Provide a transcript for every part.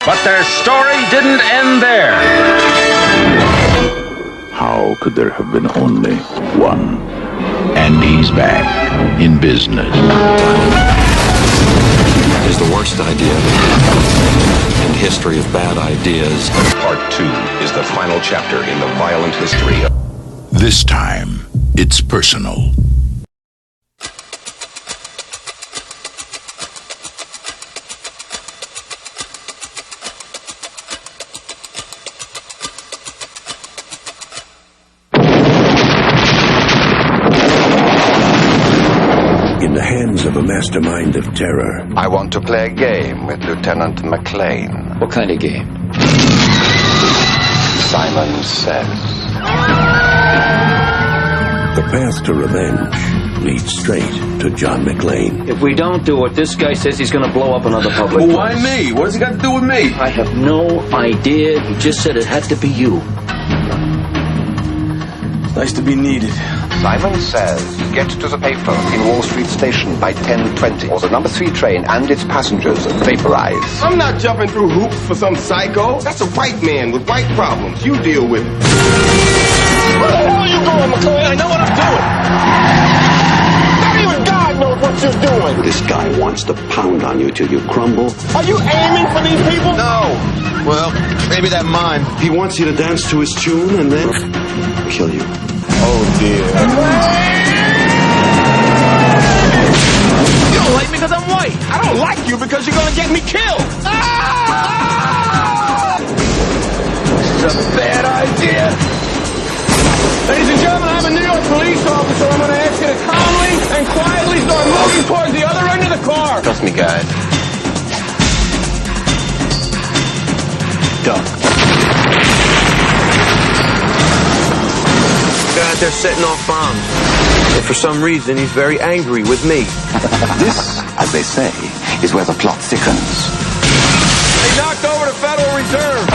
But their story didn't end there. How could there have been only one? And he's back in business. Is the worst idea in history of bad ideas. Part 2 is the final chapter in the violent history. This time, it's personal. In the hands of a mastermind of terror. I want to play a game with Lieutenant Mcclane. What kind of game? Simon Says. The path to revenge leads straight to John Mcclane. If we don't do what this guy says, he's going to blow up another public Well, why me? What does he got to do with me? I have no idea. He just said it had to be you. Nice to be needed. Simon Says, get to the payphone in Wall Street Station by 10:20, or the number 3 train and its passengers vaporize. I'm not jumping through hoops for some psycho. That's a white man with white problems. You deal with it. Where the hell are you going, Mcclane? I know what I'm doing. Not even God knows what you're doing. This guy wants to pound on you till you crumble. Are you aiming for these people? No. Well, maybe that mime. He wants you to dance to his tune and then kill you. Oh, dear. You don't like me because I'm white. I don't like you because you're going to get me killed. This is a bad idea. Ladies and gentlemen, I'm a New York police officer. I'm going to ask you to calmly and quietly start moving towards the other end of the car. Trust me, guys. Duck. Guy out there setting off bombs. And for some reason, he's very angry with me. This, as they say, is where the plot thickens. They knocked over the Federal Reserve.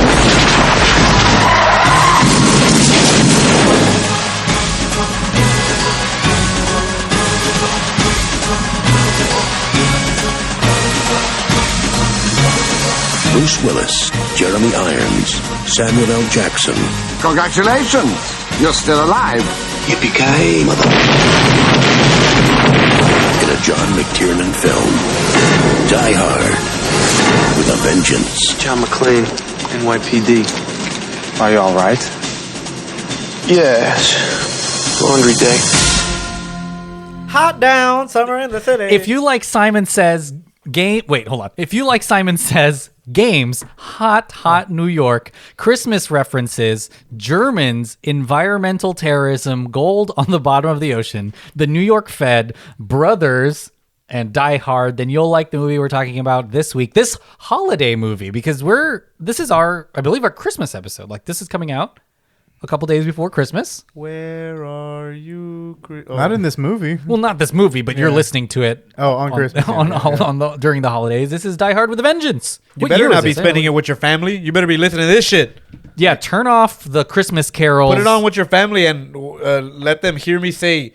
Bruce Willis, Jeremy Irons, Samuel L. Jackson. Congratulations! You're still alive. Yippee-ki-yay, mother. In a John McTiernan film, Die Hard with a Vengeance. John McClane, NYPD. Are you all right? Yes. Laundry day. Hot down, summer in the city. If you like Simon Says wait, hold on. If you like Simon Says games, hot New York, Christmas references, Germans, environmental terrorism, gold on the bottom of the ocean, the New York Fed, Brothers, and Die Hard, then you'll like the movie we're talking about this week, this holiday movie, because this is I believe our Christmas episode. Like, this is coming out a couple days before Christmas. Where are you? Not in this movie. Well, not this movie, but you're listening to it. On Christmas. During the holidays. This is Die Hard with a Vengeance. You better not be spending it with your family. You better be listening to this shit. Yeah, turn off the Christmas carols. Put it on with your family and let them hear me say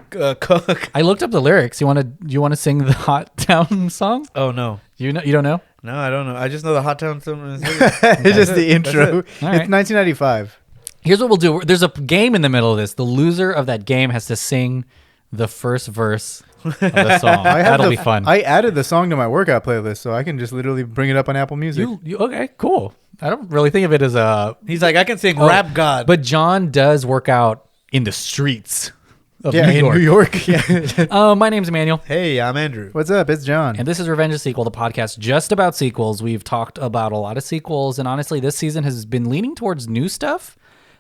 cook. I looked up the lyrics. You want to sing the Hot Town song? Oh no. You don't know? No, I don't know. I just know the Hot Town song. It's just the intro. It's 1995. Here's what we'll do. There's a game in the middle of this. The loser of that game has to sing the first verse of the song. That'll be fun. I added the song to my workout playlist, so I can just literally bring it up on Apple Music. Okay, cool. I don't really think of it as a... He's like, I can sing Rap God. But John does work out in the streets of New York. Yeah. My name's Emmanuel. Hey, I'm Andrew. What's up? It's John. And this is Revenge of Sequel, the podcast just about sequels. We've talked about a lot of sequels, and honestly, this season has been leaning towards new stuff.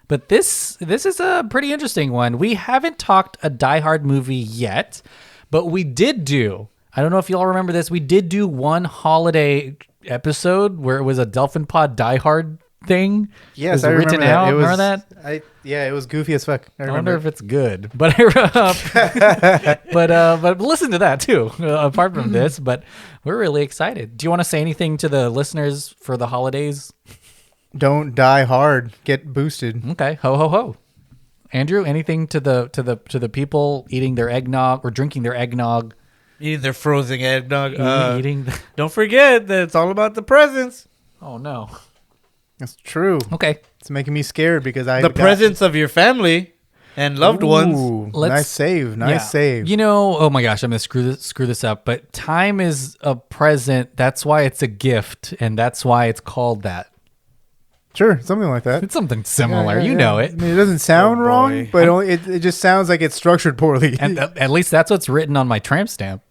But this is a pretty interesting one. We haven't talked a Die Hard movie yet, but we did do, I don't know if you all remember this, we did do one holiday episode where it was a Delphin Pod Die Hard thing. Yes, I remember that. Remember that? It was goofy as fuck. I wonder if it's good. But but listen to that too, apart from this. But we're really excited. Do you want to say anything to the listeners for the holidays? Don't die hard. Get boosted. Okay. Ho ho ho. Andrew, anything to the people eating their eggnog or drinking their eggnog? Eating their frozen eggnog. Don't forget that it's all about the presents. Oh no. That's true. Okay. It's making me scared because the presence of your family and loved ones. Nice save. Nice save. You know, oh my gosh, I'm going to screw this up, but time is a present. That's why it's a gift, and that's why it's called that. Sure, something like that. It's something similar. You know it. I mean, it doesn't sound wrong, but it just sounds like it's structured poorly. And at least that's what's written on my tramp stamp.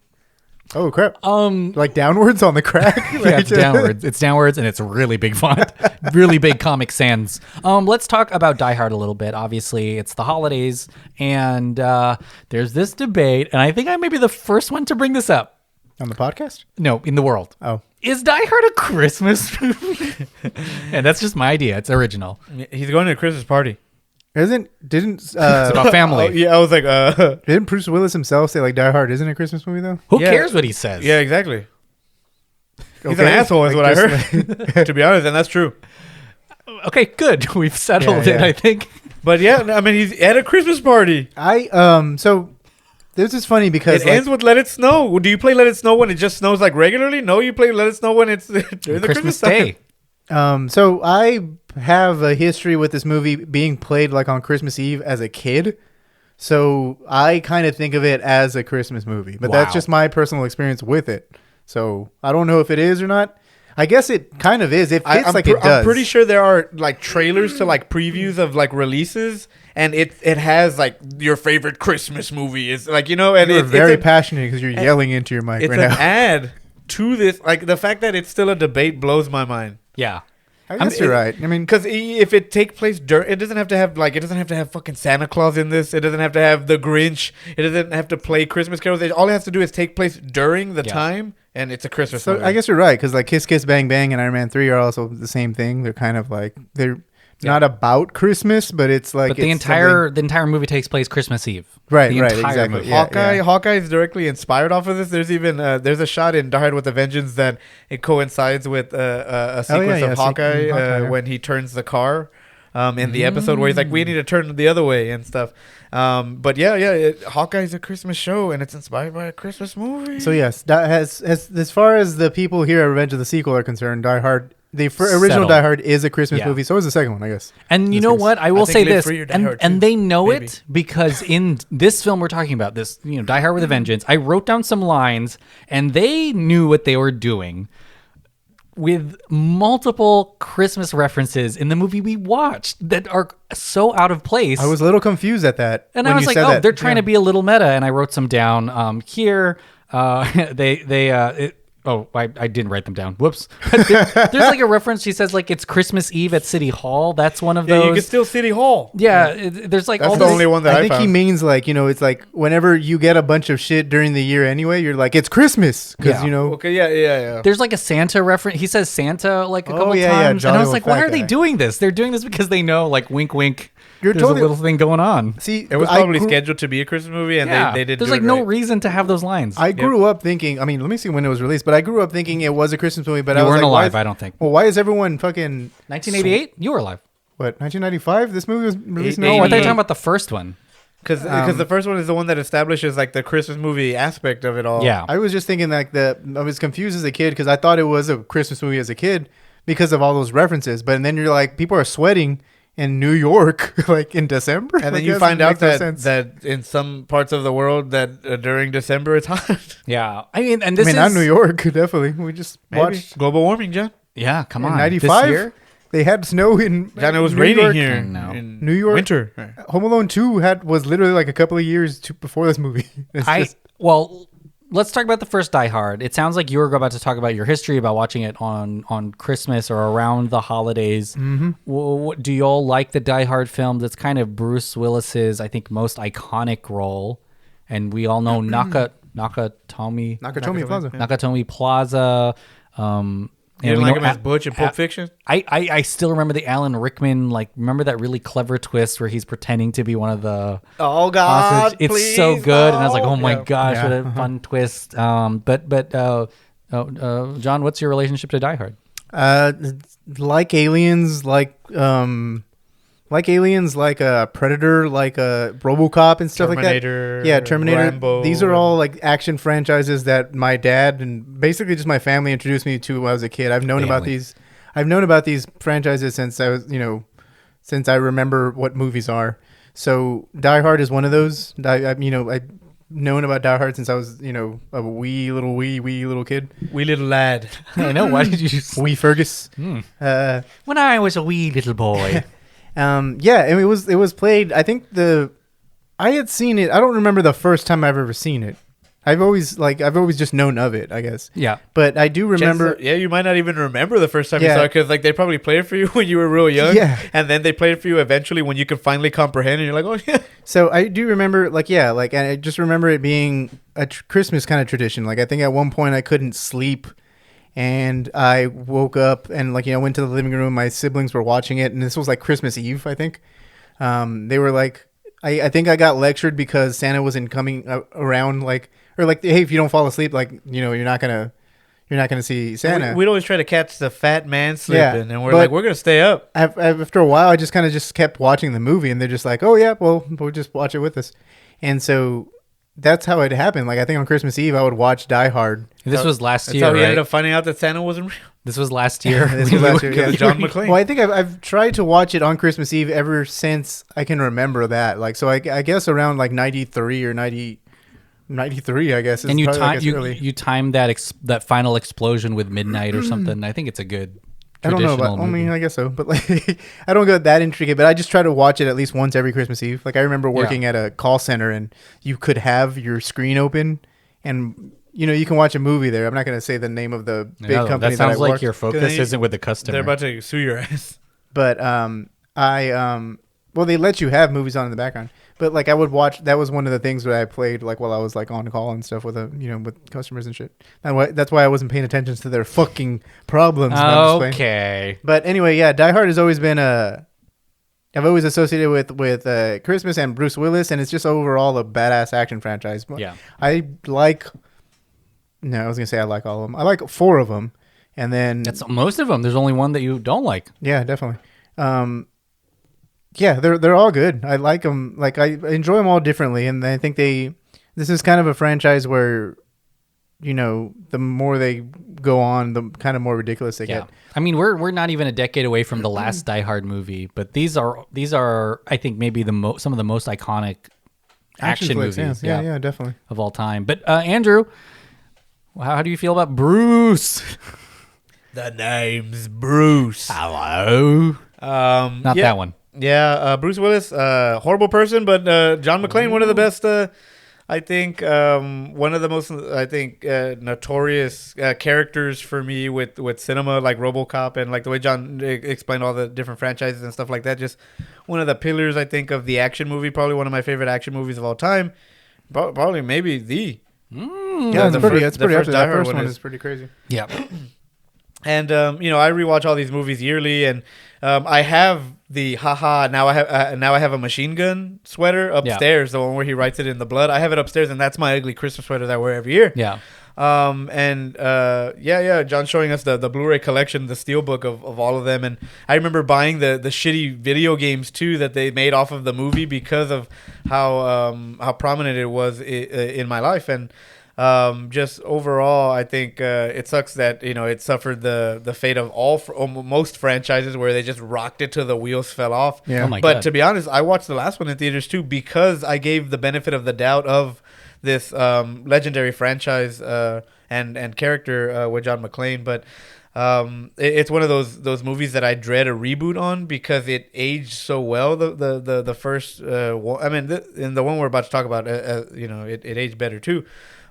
Oh crap! Like downwards on the crack. Yeah, it's downwards. It's downwards, and it's really big font, really big Comic Sans. Let's talk about Die Hard a little bit. Obviously, it's the holidays, and there's this debate, and I think I may be the first one to bring this up on the podcast. No, in the world. Oh, is Die Hard a Christmas movie? And that's just my idea. It's original. He's going to a Christmas party. Didn't it's about family. Yeah, I was like, didn't Bruce Willis himself say like Die Hard isn't a Christmas movie though? Who cares what he says? Yeah, exactly. He's an asshole, is what I heard. To be honest, and that's true. Okay, good. We've settled it, I think. But yeah, I mean, he's at a Christmas party. So this is funny because it ends with Let It Snow. Do you play Let It Snow when it just snows like regularly? No, you play Let It Snow when it's during the Christmas Day. So I have a history with this movie being played like on Christmas Eve as a kid. So I kind of think of it as a Christmas movie, but that's just my personal experience with it. So I don't know if it is or not. I guess it kind of is. It fits it does. I'm pretty sure there are like trailers to like previews of like releases, and it has like your favorite Christmas movie is like, you know, and you're very passionate because you're yelling into your mic right now. It's an ad to this. Like the fact that it's still a debate blows my mind. Yeah. I guess you're right. I mean, because if it take place during, it doesn't have to have fucking Santa Claus in this. It doesn't have to have the Grinch. It doesn't have to play Christmas carols. All it has to do is take place during the time, and it's a Christmas movie. I guess you're right because like Kiss Kiss Bang Bang and Iron Man 3 are also the same thing. They're kind of like they're not about Christmas, but it's like the entire movie takes place Christmas Eve. Right, exactly. Yeah, Hawkeye is directly inspired off of this. There's even there's a shot in Die Hard with a Vengeance that it coincides with a sequence of Hawkeye when he turns the car in the episode where he's like, we need to turn the other way and stuff. But Hawkeye's a Christmas show and it's inspired by a Christmas movie. So yes, as far as the people here at Revenge of the Sequel are concerned, Die Hard. The original Die Hard is a Christmas movie. So is the second one, I guess. And you know what? I will say this, and they know it because in this film we're talking about, this, you know, Die Hard with a Vengeance, I wrote down some lines, and they knew what they were doing with multiple Christmas references in the movie we watched that are so out of place. I was a little confused at that. And I was like, oh, they're trying to be a little meta, and I wrote some down here. I didn't write them down. Whoops. There's like a reference. She says like it's Christmas Eve at City Hall. That's one of those. Yeah, you can still City Hall. Yeah, there's like that's all the only one that I think found. He means like, you know, it's like whenever you get a bunch of shit during the year anyway, you're like it's Christmas because you know. Okay, yeah. There's like a Santa reference. He says Santa like a couple times, and I was like, why are they doing this? They're doing this because they know, like, wink, wink. There's a little thing going on. See, it was probably scheduled to be a Christmas movie, and they didn't. There's like no reason to have those lines. I grew up thinking. I mean, let me see when it was released, but I grew up thinking it was a Christmas movie. But you I was weren't like, alive, I don't think. Well, why is everyone fucking 1988? You were alive. What, 1995? This movie was released. No, I thought you were talking about the first one. Because the first one is the one that establishes like the Christmas movie aspect of it all. Yeah, I was just thinking like I was confused as a kid because I thought it was a Christmas movie as a kid because of all those references. But then you're like, people are sweating in New York, like in December, and then you find out that in some parts of the world that during December it's hot. Yeah, I mean, and this is not New York, definitely. We just watched global warming, John. Yeah, come on. In 95, they had snow in. John, it was New raining York, here in New York. Winter. Home Alone 2 was literally like a couple of years before this movie. Let's talk about the first Die Hard. It sounds like you were about to talk about your history about watching it on Christmas or around the holidays. Mm-hmm. Do you all like the Die Hard film? That's kind of Bruce Willis's, I think, most iconic role. And we all know Nakatomi Plaza. You didn't like him as Butch in Pulp Fiction? I still remember the Alan Rickman, remember that really clever twist where he's pretending to be one of the oh god hostage. It's please, so good, no. and I was like, oh my gosh, what a fun twist. John, what's your relationship to Die Hard? Like Aliens, like a Predator, like a RoboCop and stuff Terminator, like that. Yeah, Terminator. Rambo. These are all like action franchises that my dad and basically just my family introduced me to when I was a kid. I've known about these I've known about these franchises since I was, since I remember what movies are. So Die Hard is one of those. I've known about Die Hard since I was, a wee little kid. Wee little lad. I know. Why did you? Wee Fergus. When I was a wee little boy. Yeah, and it was played. I think I had seen it. I don't remember the first time I've ever seen it. I've always just known of it, I guess. Yeah. But I do remember. You might not even remember the first time you saw it because they probably played it for you when you were real young. Yeah. And then they played it for you eventually when you could finally comprehend, and you're like, oh yeah. So I do remember, and I just remember it being a Christmas kind of tradition. I think at one point I couldn't sleep, and I woke up and went to the living room. My siblings were watching it, and this was Christmas Eve, I think. They were I think I got lectured because Santa wasn't coming around hey, if you don't fall asleep, you're not gonna see Santa. We'd always try to catch the fat man sleeping, and we're gonna stay up. After a while, I just kind of just kept watching the movie, and they're just like, oh yeah, well, we'll just watch it with us. And so that's how it happened. I think on Christmas Eve, I would watch Die Hard. This was last year, That's how he right? ended up finding out that Santa wasn't real. This was last year. This was last year, yeah. John Mcclane. Well, I think I've tried to watch it on Christmas Eve ever since I can remember that. So I guess around 93 or 93, I guess. And you timed that final explosion with midnight or something. I think it's a good. I don't know about. I guess so, but I don't go that intricate. But I just try to watch it at least once every Christmas Eve. I remember working at a call center, and you could have your screen open, and you can watch a movie there. I'm not going to say the name of the big company. That sounds like your focus isn't with the customer. They're about to sue your ass. But they let you have movies on in the background. But I would watch. That was one of the things that I played while I was on call and stuff with with customers and shit. That's why I wasn't paying attention to their fucking problems. Okay. But anyway, yeah, Die Hard has always been I've always associated with Christmas and Bruce Willis, and it's just overall a badass action franchise. Yeah. I was gonna say I like all of them. I like 4 of them, and then that's most of them. There's only one that you don't like. Yeah, definitely. Yeah, they're all good. I like them. I enjoy them all differently, and I think this is kind of a franchise where, the more they go on, the kind of more ridiculous they get. I mean, we're not even a decade away from the last Die Hard movie, but these are I think maybe some of the most iconic action movies. Yeah, definitely of all time. But Andrew, how do you feel about Bruce? The name's Bruce. Hello. Not that one. Yeah, Bruce Willis, horrible person, but John Mcclane, one of the best, I think, one of the most, notorious characters for me with cinema, like RoboCop, and the way John explained all the different franchises and stuff like that. Just one of the pillars, I think, of the action movie, probably one of my favorite action movies of all time. Probably maybe the. Yeah, the first Die Hard one is pretty crazy. Yeah. And I rewatch all these movies yearly, and I have the now I have a machine gun sweater upstairs, the one where he writes it in the blood. I have it upstairs, and that's my ugly Christmas sweater that I wear every year. Yeah. John's showing us the Blu-ray collection, the steelbook of all of them, and I remember buying the shitty video games too that they made off of the movie because of how prominent it was in my life. And just overall, I think it sucks that it suffered the fate of most franchises where they just rocked it till the wheels fell off. Yeah. Oh my but God. To be honest, I watched the last one in theaters too because I gave the benefit of the doubt of this legendary franchise and character with John Mcclane. But it's one of those movies that I dread a reboot on because it aged so well. The first in the one we're about to talk about, it aged better too.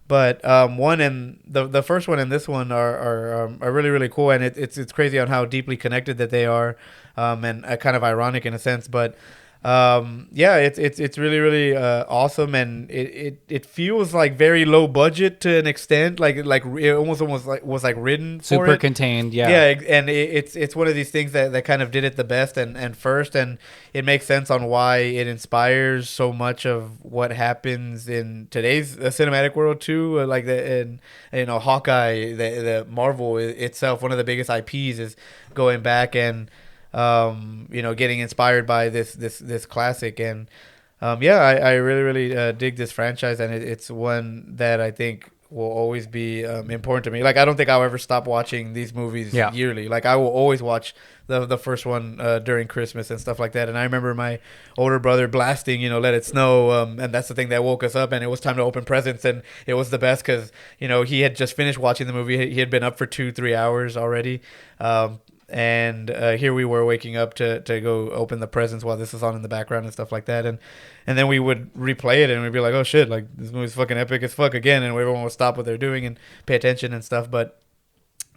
But one and the first one and this one are really, really cool, and it's crazy on how deeply connected that they are, and kind of ironic in a sense. But it's really, really awesome, and it feels like very low budget to an extent, like it almost was written super for it. Contained. Yeah, and it's one of these things that kind of did it the best and first, and it makes sense on why it inspires so much of what happens in today's cinematic world too. Hawkeye, the Marvel itself, one of the biggest IPs, is going back and getting inspired by this classic. And I really, really dig this franchise, and it's one that I think will always be important to me. Like, I don't think I'll ever stop watching these movies yearly. Like, I will always watch the first one during Christmas and stuff like that. And I remember my older brother blasting, Let It Snow, and that's the thing that woke us up. And it was time to open presents, and it was the best because he had just finished watching the movie. He had been up for 2-3 hours already. And here we were waking up to go open the presents while this was on in the background and stuff like that. And then we would replay it and we'd be like, oh shit, like this movie's fucking epic as fuck again. And everyone would stop what they're doing and pay attention and stuff. But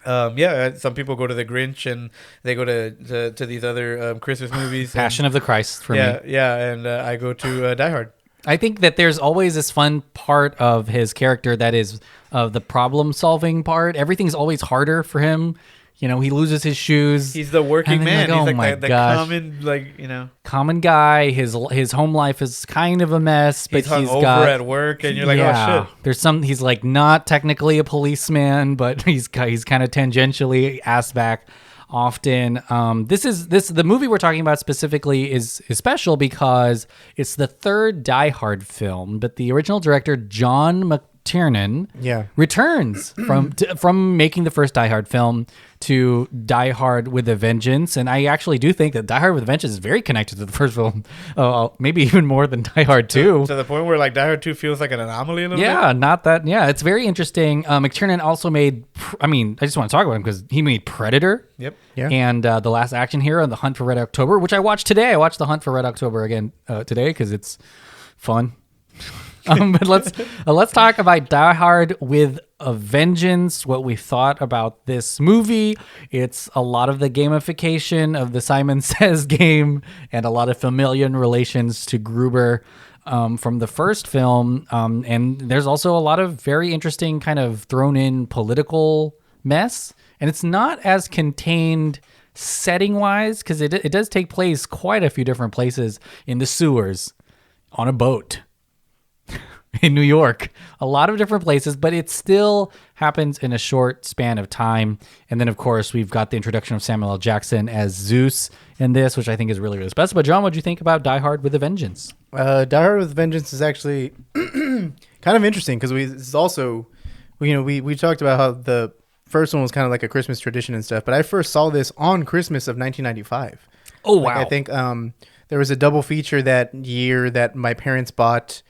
some people go to The Grinch and they go to these other Christmas movies. Passion of the Christ for me. Yeah. And I go to Die Hard. I think that there's always this fun part of his character that is the problem solving part. Everything's always harder for him. He loses his shoes. He's the working man. He's like the common, common guy. His home life is kind of a mess, but he's over at work, and you're like, oh shit. There's he's like not technically a policeman, but he's kind of tangentially asked back often. The movie we're talking about specifically is special because it's the third Die Hard film, but the original director John McTiernan returns from making the first Die Hard film to Die Hard with a Vengeance. And I actually do think that Die Hard with a Vengeance is very connected to the first film, maybe even more than Die Hard 2. To the point where like Die Hard 2 feels like an anomaly a little bit? Yeah, not that. Yeah, it's very interesting. McTiernan also made, I just want to talk about him because he made Predator. Yep. Yeah. And The Last Action Hero and The Hunt for Red October, which I watched today. I watched The Hunt for Red October again today because it's fun. But let's talk about Die Hard with a Vengeance, what we thought about this movie. It's a lot of the gamification of the Simon Says game and a lot of familial relations to Gruber from the first film. And there's also a lot of very interesting kind of thrown in political mess. And it's not as contained setting-wise because it does take place quite a few different places in the sewers, on a boat, in New York, a lot of different places, but it still happens in a short span of time. And then, of course, we've got the introduction of Samuel L. Jackson as Zeus in this, which I think is really, really special. But John, what do you think about Die Hard with a Vengeance? Die Hard with a Vengeance is actually kind of interesting because it's also, we talked about how the first one was kind of like a Christmas tradition and stuff, but I first saw this on Christmas of 1995. Oh, wow. I think there was a double feature that year that my parents bought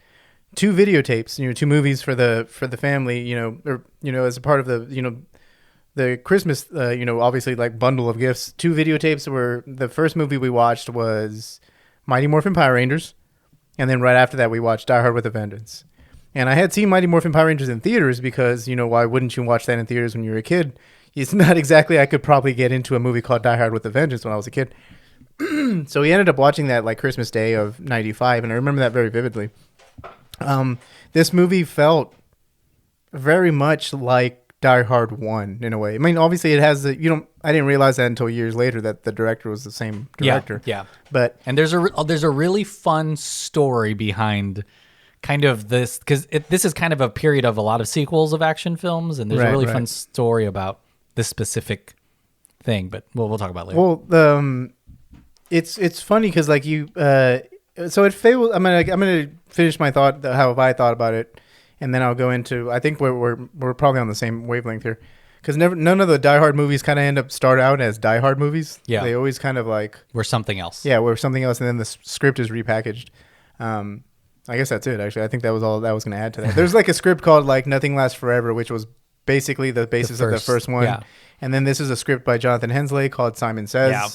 2 videotapes, 2 movies for the family, as a part of the Christmas, obviously like bundle of gifts. 2 videotapes were, the first movie we watched was Mighty Morphin Power Rangers, and then right after that we watched Die Hard with a Vengeance. And I had seen Mighty Morphin Power Rangers in theaters because, why wouldn't you watch that in theaters when you were a kid? It's not exactly, I could probably get into a movie called Die Hard with a Vengeance when I was a kid. So we ended up watching that like Christmas Day of 95, and I remember that very vividly. This movie felt very much like Die Hard 1 in a way. I mean, obviously it has I didn't realize that until years later that the director was the same director. Yeah. But there's a really fun story behind kind of this, because this is kind of a period of a lot of sequels of action films, and there's a really fun story about this specific thing, but we'll talk about it later. Well, it's funny because like so it failed. I'm gonna finish my thought, how I thought about it, and then I'll go into. I think we're probably on the same wavelength here, because none of the Die Hard movies kind of start out as Die Hard movies. Yeah, they always kind of like we're something else. Yeah, we're something else, and then the script is repackaged. I guess that's it. Actually, I think that was all that was going to add to that. There's like a script called like Nothing Lasts Forever, which was basically the basis of the first one. Yeah. And then this is a script by Jonathan Hensley called Simon Says. Yeah.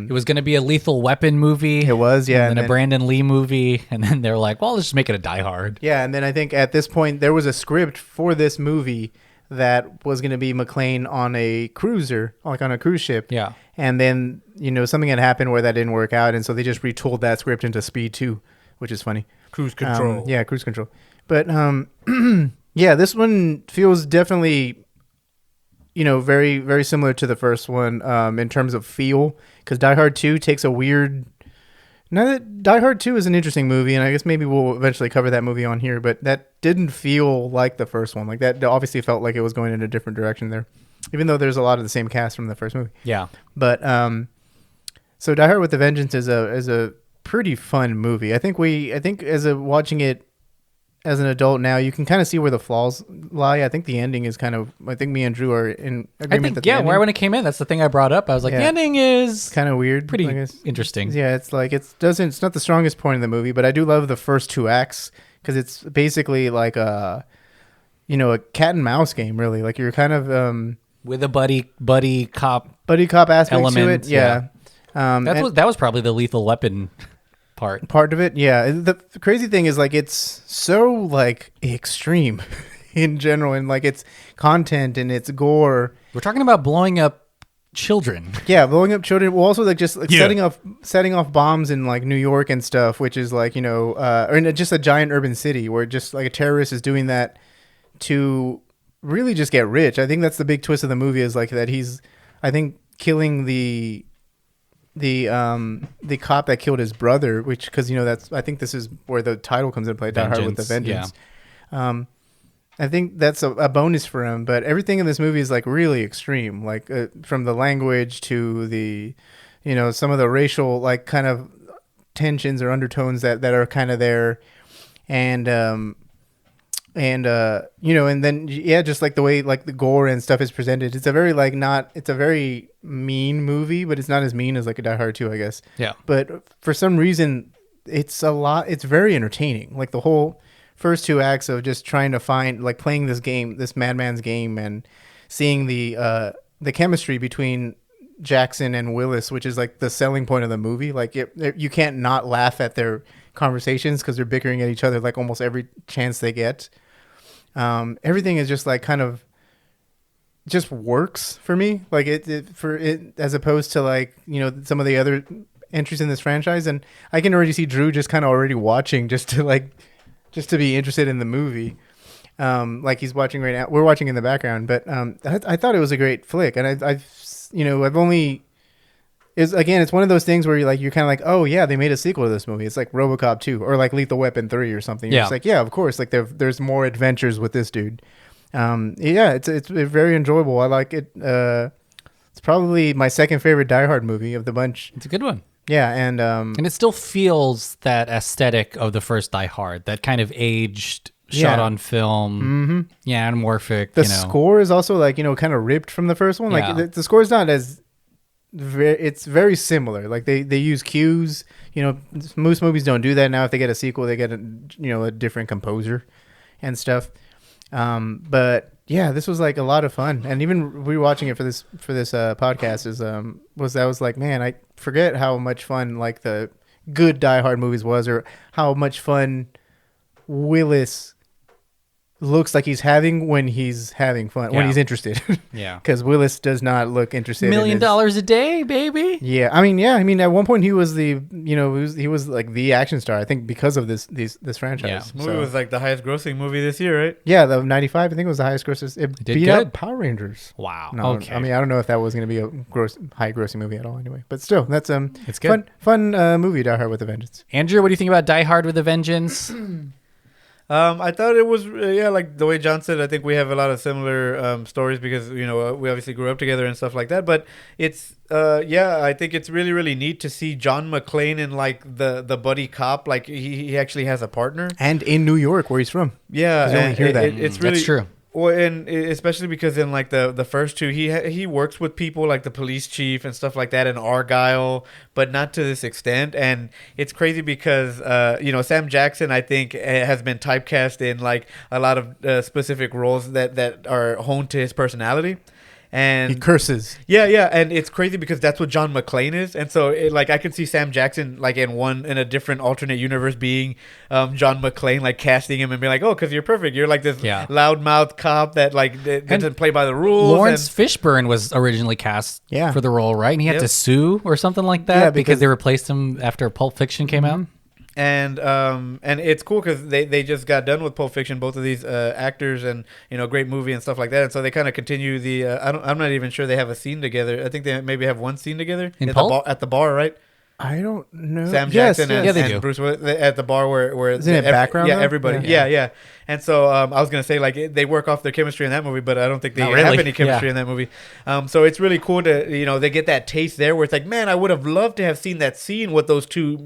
It was going to be a Lethal Weapon movie. It was, yeah. And then a Brandon Lee movie. And then they're like, well, let's just make it a Die Hard. Yeah, and then I think at this point, there was a script for this movie that was going to be Mcclane on a cruiser, like on a cruise ship. Yeah. And then, something had happened where that didn't work out. And so they just retooled that script into Speed 2, which is funny. Cruise Control. Yeah, Cruise Control. But, yeah, this one feels definitely, very, very similar to the first one in terms of feel. Because Die Hard 2 takes a weird... Now that Die Hard 2 is an interesting movie, and I guess maybe we'll eventually cover that movie on here, but that didn't feel like the first one. Like that obviously felt like it was going in a different direction there, even though there's a lot of the same cast from the first movie. Yeah. But so Die Hard with a Vengeance is a pretty fun movie. I think as watching it as an adult now, you can kind of see where the flaws lie. I think the ending is kind of. I think me and Drew are in agreement. Right when it came in, that's the thing I brought up. I was like, the ending is kind of weird, pretty interesting. Yeah, it's like it's not the strongest point in the movie, but I do love the first 2 acts because it's basically like a cat and mouse game, really. Like you're kind of with a buddy cop aspect element to it. Yeah. That was probably the Lethal Weapon part of it. Yeah, the crazy thing is like it's so like extreme in general, and like its content and its gore. We're talking about blowing up children. Yeah, blowing up children. Well, also like just like setting off bombs in like New York and stuff, which is like or in just a giant urban city where just like a terrorist is doing that to really just get rich. I think that's the big twist of the movie is like that he's, I think, killing the cop that killed his brother, which because that's I think this is where the title comes into play, Die Hard with a Vengeance. Yeah. I think that's a bonus for him, but everything in this movie is like really extreme, like from the language to the some of the racial like kind of tensions or undertones that are kind of there, and then just like the way like the gore and stuff is presented, it's a very it's a very mean movie, but it's not as mean as like a Die Hard 2, I guess. Yeah. But for some reason, it's very entertaining. Like the whole first 2 acts of just trying to find like playing this game, this madman's game, and seeing the chemistry between Jackson and Willis, which is like the selling point of the movie. Like you can't not laugh at their conversations because they're bickering at each other like almost every chance they get. Everything is just like kind of just works for me, like it as opposed to like some of the other entries in this franchise, and I can already see Drew just kind of already watching just to be interested in the movie, like he's watching right now. We're watching in the background, but I thought it was a great flick, and it's one of those things where you're kind of like, oh yeah, they made a sequel to this movie. It's like RoboCop 2 or like Lethal Weapon 3 or something. You're just like, yeah, of course. Like there's more adventures with this dude. It's very enjoyable. I like it. It's probably my second favorite Die Hard movie of the bunch. It's a good one. Yeah, and it still feels that aesthetic of the first Die Hard, that kind of aged, shot on film, anamorphic. The score is also like kind of ripped from the first one. Like the score is not as it's very similar. Like they use cues. Most movies don't do that now. If they get a sequel, they get a different composer and stuff. But yeah, this was like a lot of fun, and even rewatching it for this podcast was like, man, I forget how much fun like the good Die Hard movies was, or how much fun Willis looks like he's having when he's having fun, when he's interested. Yeah, because Willis does not look interested. $1 million a day, baby. Yeah, I mean, at one point he was he was like the action star, I think, because of this franchise. Yeah, this movie was like the highest grossing movie this year, right? Yeah, the 95, I think it was the highest grossing. It beat out Power Rangers. Wow. No, okay. I mean, I don't know if that was going to be a high grossing movie at all. Anyway, but still, that's it's good. Fun movie, Die Hard with a Vengeance. Andrew, what do you think about Die Hard with a Vengeance? I thought it was like the way John said. I think we have a lot of similar stories because we obviously grew up together and stuff like that. But it's I think it's really, really neat to see John McClane in like the buddy cop. Like he actually has a partner, and in New York where he's from. Yeah, you only hear that. It's really that's true. Well, and especially because in like the first 2, he works with people like the police chief and stuff like that in Argyle, but not to this extent. And it's crazy because Sam Jackson, I think, has been typecast in like a lot of specific roles that are honed to his personality. And he curses. Yeah, and it's crazy because that's what John McClane is, and so I can see Sam Jackson like in a different alternate universe being John McClane, like casting him and being like, oh, because you're perfect, you're like this loudmouth cop that like doesn't play by the rules. Lawrence Fishburne was originally cast for the role, right? And he had to sue or something like that because they replaced him after Pulp Fiction came out. And it's cool because they just got done with Pulp Fiction, both of these actors, and great movie and stuff like that. And so they kind of continue the. I'm not even sure they have a scene together. I think they maybe have one scene together in Pulp? at the bar, right? I don't know. Sam Jackson Yeah, they and do. Bruce Willis at the bar where Isn't it background, Yeah, though? everybody. Yeah. And so I was gonna say like they work off their chemistry in that movie, but I don't think they Not have really. any chemistry in that movie. So it's really cool to they get that taste there where it's like, man, I would have loved to have seen that scene with those two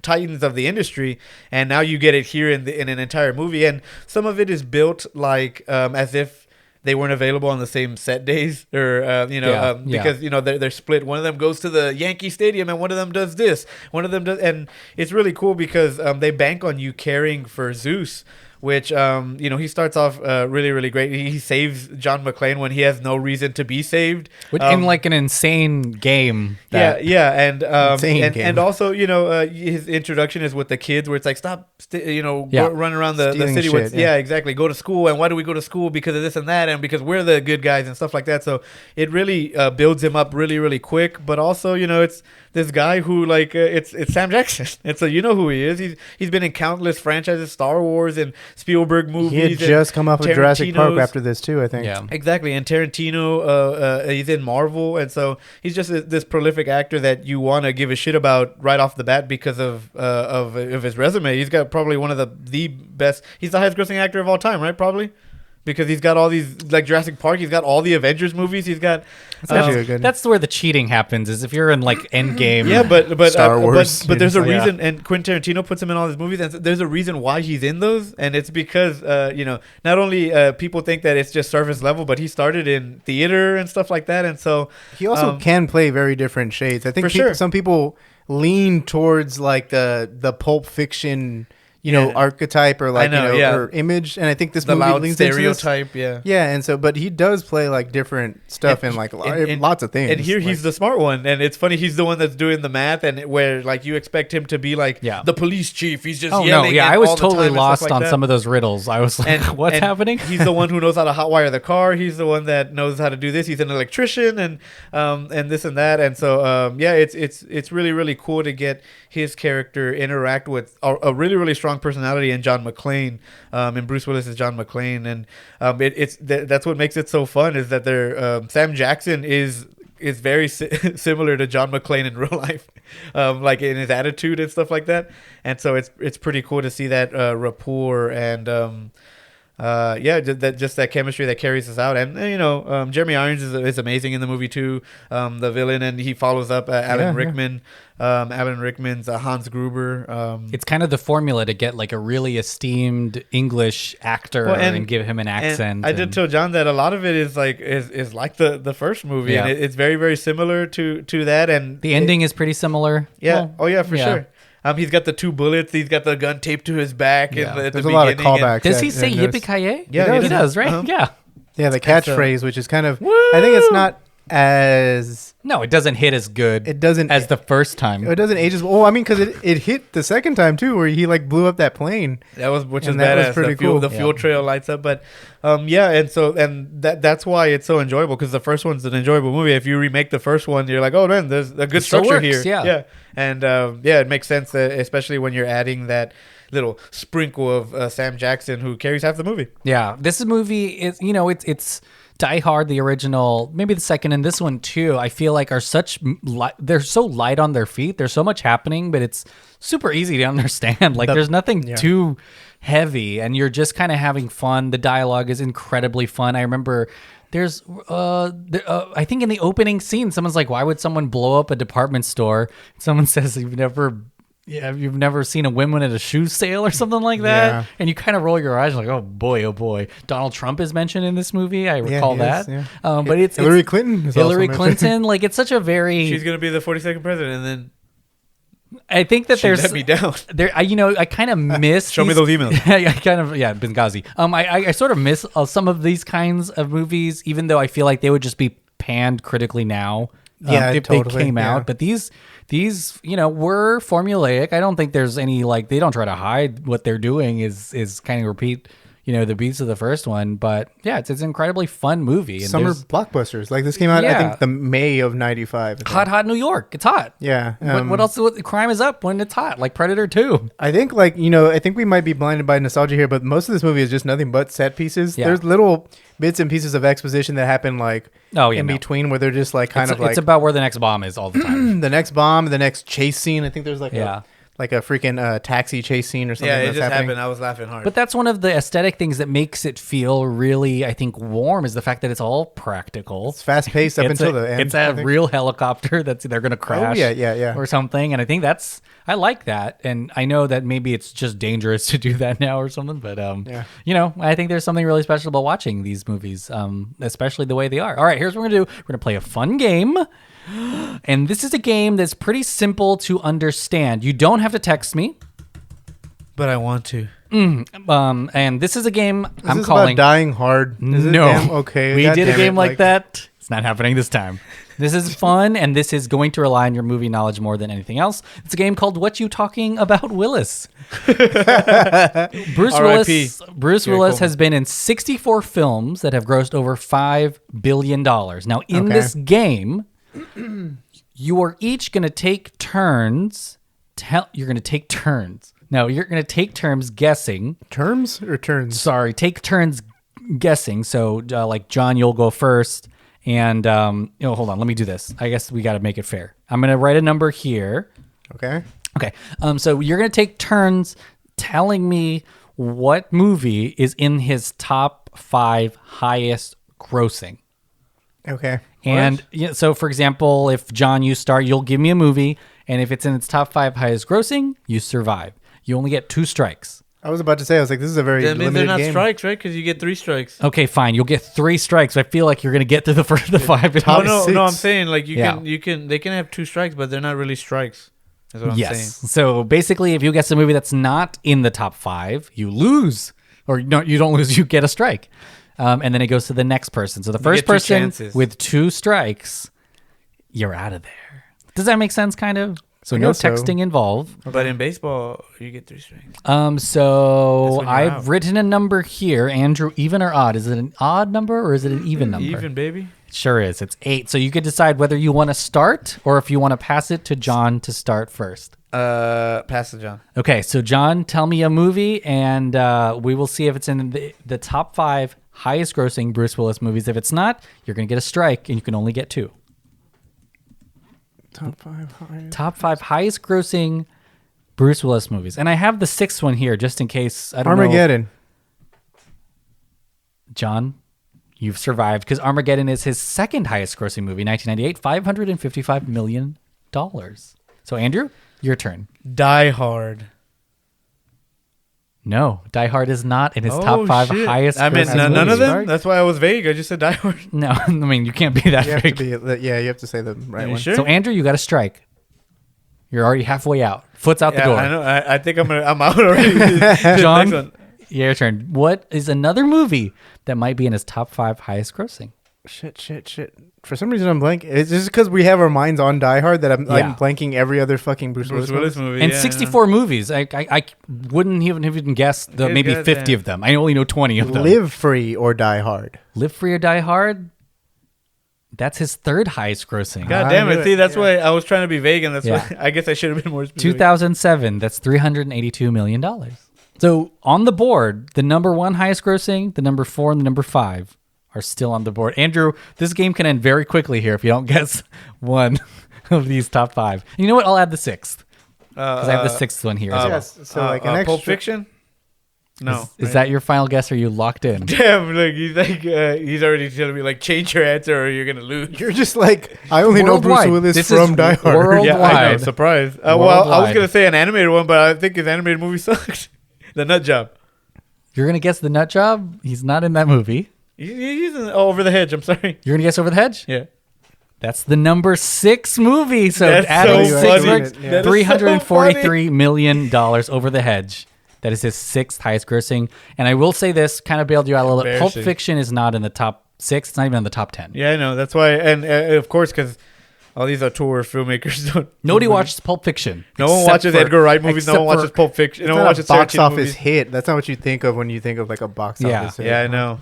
titans of the industry, and now you get it here in an entire movie, and some of it is built like as if they weren't available on the same set days, or because they're split. One of them goes to the Yankee Stadium, and one of them does this. One of them does, and it's really cool because they bank on you caring for Zeus, which he starts off really, really great. He saves John Mcclane when he has no reason to be saved, in like an insane game. And also his introduction is with the kids, where it's like stop, run around the city shit, with exactly, go to school, and why do we go to school? Because of this and that, and because we're the good guys and stuff like that. So it really builds him up really, really quick. But also it's this guy who it's Sam Jackson, and so you know who he is. He's been in countless franchises, Star Wars and Spielberg movies. He had just come off of Jurassic Park after this too, I think. Yeah, exactly. And Tarantino, he's in Marvel, and so he's just this prolific actor that you want to give a shit about right off the bat because of his resume. He's got probably one of the best. He's the highest grossing actor of all time, right? Probably. Because he's got all these, like Jurassic Park, he's got all the Avengers movies. He's got. That's where the cheating happens. Is if you're in like Endgame. Yeah, but Star Wars. But there's a reason, and Quentin Tarantino puts him in all his movies, and there's a reason why he's in those, and it's because not only people think that it's just surface level, but he started in theater and stuff like that, and so he also can play very different shades. I think some people lean towards like the Pulp Fiction. Archetype or or image, and I think this movie leans stereotype, into this. And so, but he does play like different stuff in like lots of things. And here he's the smart one, and it's funny, he's the one that's doing the math, and where like you expect him to be like the police chief, he's just yelling. I was totally lost on some of those riddles. I was like, what's happening? He's the one who knows how to hotwire the car. He's the one that knows how to do this. He's an electrician, and this and that, and so it's really, really cool to get his character interact with a really, really strong personality in John Mcclane, and Bruce Willis is John Mcclane, and that's what makes it so fun, is that Sam Jackson is very similar to John Mcclane in real life, like in his attitude and stuff like that, and so it's pretty cool to see that rapport and just that chemistry that carries us out. And Jeremy Irons is amazing in the movie too, the villain, and he follows up Alan Rickman. Alan Rickman's Hans Gruber. It's kind of the formula to get like a really esteemed English actor and give him an accent. I did tell John that a lot of it is like the first movie, and it's very, very similar to that. And the ending is pretty similar. Yeah. For sure. He's got the 2 bullets. He's got the gun taped to his back. Yeah. There's a lot of callbacks. Does he say yippee-ki-yay? Yeah, he does, right? Uh-huh. Yeah, the catchphrase, which is kind of. I think it's not as. No, it doesn't hit as good. It doesn't as the first time. It doesn't age as well. I mean, because it hit the second time too, where he like blew up that plane. That was badass. Was pretty cool. The fuel trail lights up, but that's why it's so enjoyable, because the first one's an enjoyable movie. If you remake the first one, you're like, oh man, there's a good structure here. Yeah, and it makes sense, especially when you're adding that little sprinkle of Sam Jackson, who carries half the movie. Yeah, this movie is it's. Die Hard, the original, maybe the second, and this one too, I feel like are they're so light on their feet. There's so much happening, but it's super easy to understand. Like there's nothing too heavy, and you're just kind of having fun. The dialogue is incredibly fun. I remember there's I think in the opening scene, someone's like, why would someone blow up a department store? Someone says, you've never seen a woman at a shoe sale or something like that, and you kind of roll your eyes like, oh boy. Donald Trump is mentioned in this movie. I recall that. But it's Hillary Clinton. Hillary Clinton, like it's such a very. She's gonna be the 42nd president, and then. I think that there's. Let me down. I kind of miss. Show me those emails. Benghazi. I sort of miss some of these kinds of movies, even though I feel like they would just be panned critically now. If they came out, but these were formulaic. I don't think there's any they don't try to hide what they're doing is kind of repeat the beats of the first one. But yeah, it's an incredibly fun movie. And Summer blockbusters. Like this came out, I think, the May of '95. Hot New York. It's hot. Yeah. What else? Crime is up when it's hot, like Predator 2. I think, I think we might be blinded by nostalgia here, but most of this movie is just nothing but set pieces. Yeah. There's little bits and pieces of exposition that happen in between where they're just it's about where the next bomb is all the time. The next bomb, the next chase scene. I think there's a freaking taxi chase scene or something. Yeah, it just happened. I was laughing hard. But that's one of the aesthetic things that makes it feel really, I think, warm is the fact that it's all practical. It's fast paced up until the end. It's a real helicopter they're going to crash. Oh, yeah. Or something. And I think I like that. And I know that maybe it's just dangerous to do that now or something. But, I think there's something really special about watching these movies, especially the way they are. All right, here's what we're going to do. We're going to play a fun game. And this is a game that's pretty simple to understand. You don't have to text me, but I want to. And this is a game I'm calling about Dying Hard. Okay, we did a game like that. It's not happening this time. This is fun, and this is going to rely on your movie knowledge more than anything else. It's a game called What You Talking About, Willis. Bruce Willis has been in 64 films that have grossed over $5 billion. Now, in this game, you are each going to take turns. You're going to take turns. No, you're going to take turns guessing. Terms or turns? Sorry, take turns guessing. So, like John, you'll go first. And, hold on. Let me do this. I guess we got to make it fair. I'm going to write a number here. Okay. So you're going to take turns telling me what movie is in his top 5 highest grossing. Okay. And so, for example, if John, you start, you'll give me a movie, and if it's in its top 5 highest grossing, you survive. You only get 2 strikes. I was about to say, this is a very limited they're not game. strikes, right? Because you get 3 strikes. Okay, fine. You'll get 3 strikes. I feel like you're going to get to the 5. No, I'm saying they can have 2 strikes, but they're not really strikes. That's what I'm saying. So basically, if you guess a movie that's not in the top 5, you lose. Or no, you don't lose. You get a strike. And then it goes to the next person. So the first person with 2 strikes, you're out of there. Does that make sense, kind of? So no texting involved. But in baseball, you get 3 strikes. So I've written a number here. Andrew, even or odd? Is it an odd number or is it an even number? Even, baby. It sure is. It's 8. So you could decide whether you want to start or if you want to pass it to John to start first. Pass it, John. Okay, so John, tell me a movie, and we will see if it's in the top 5 highest grossing Bruce Willis movies. If it's not, you're going to get a strike, and you can only get 2. Top 5 highest grossing Bruce Willis movies. And I have the 6th one here, just in case. I don't know. Armageddon. John, you've survived, because Armageddon is his 2nd highest grossing movie, 1998, $555 million. So, Andrew, your turn. Die Hard. No, Die Hard is not in his top 5 highest. I mean, none of them. That's why I was vague. I just said Die Hard. No, I mean you can't be that vague. You have to say the right one. Sure? So Andrew, you got a strike. You're already halfway out. Foot's out the door. I know. I think I'm out already. John, your turn. What is another movie that might be in his top 5 highest grossing? Shit. For some reason, I'm blank. It's just because we have our minds on Die Hard that I'm blanking every other fucking Bruce Willis movie. And 64 movies. I wouldn't even guess maybe 50 of them. I only know 20 of them. Live Free or Die Hard. Live Free or Die Hard? That's his 3rd highest grossing. God damn it. See, that's why I was trying to be vague, and that's why I guess I should have been more specific. 2007, that's $382 million. So on the board, the number 1 highest grossing, the number 4, and the number 5 are still on the board. Andrew, this game can end very quickly here if you don't guess one of these top 5. You know what? I'll add the 6th. Because I have the 6th one here. So like an Pulp Fiction? No. Is that your final guess, or are you locked in? Damn, he's already telling me, change your answer or you're going to lose. You're just like, I only know Bruce Willis from Die Hard. Worldwide. Yeah, I know, surprise. Well, I was going to say an animated one, but I think his animated movie sucked. The Nut Job. You're going to guess The Nut Job? He's not in that movie. He's in Over the Hedge. I'm sorry. You're gonna guess Over the Hedge? Yeah. That's the number 6 movie. So that's adding so 6 funny. $343 million Over the Hedge. That is his 6th highest grossing. And I will say this, kind of bailed you out a little bit. Pulp Fiction is not in the top 6. It's not even in the top 10. Yeah, I know. That's why. And of course, because All these auteur filmmakers don't. Nobody watches Pulp Fiction. No one watches Edgar Wright movies. No one watches Pulp Fiction. No one watches box office movies. hit. That's not what you think of when you think of like a box office hit. Yeah, I know.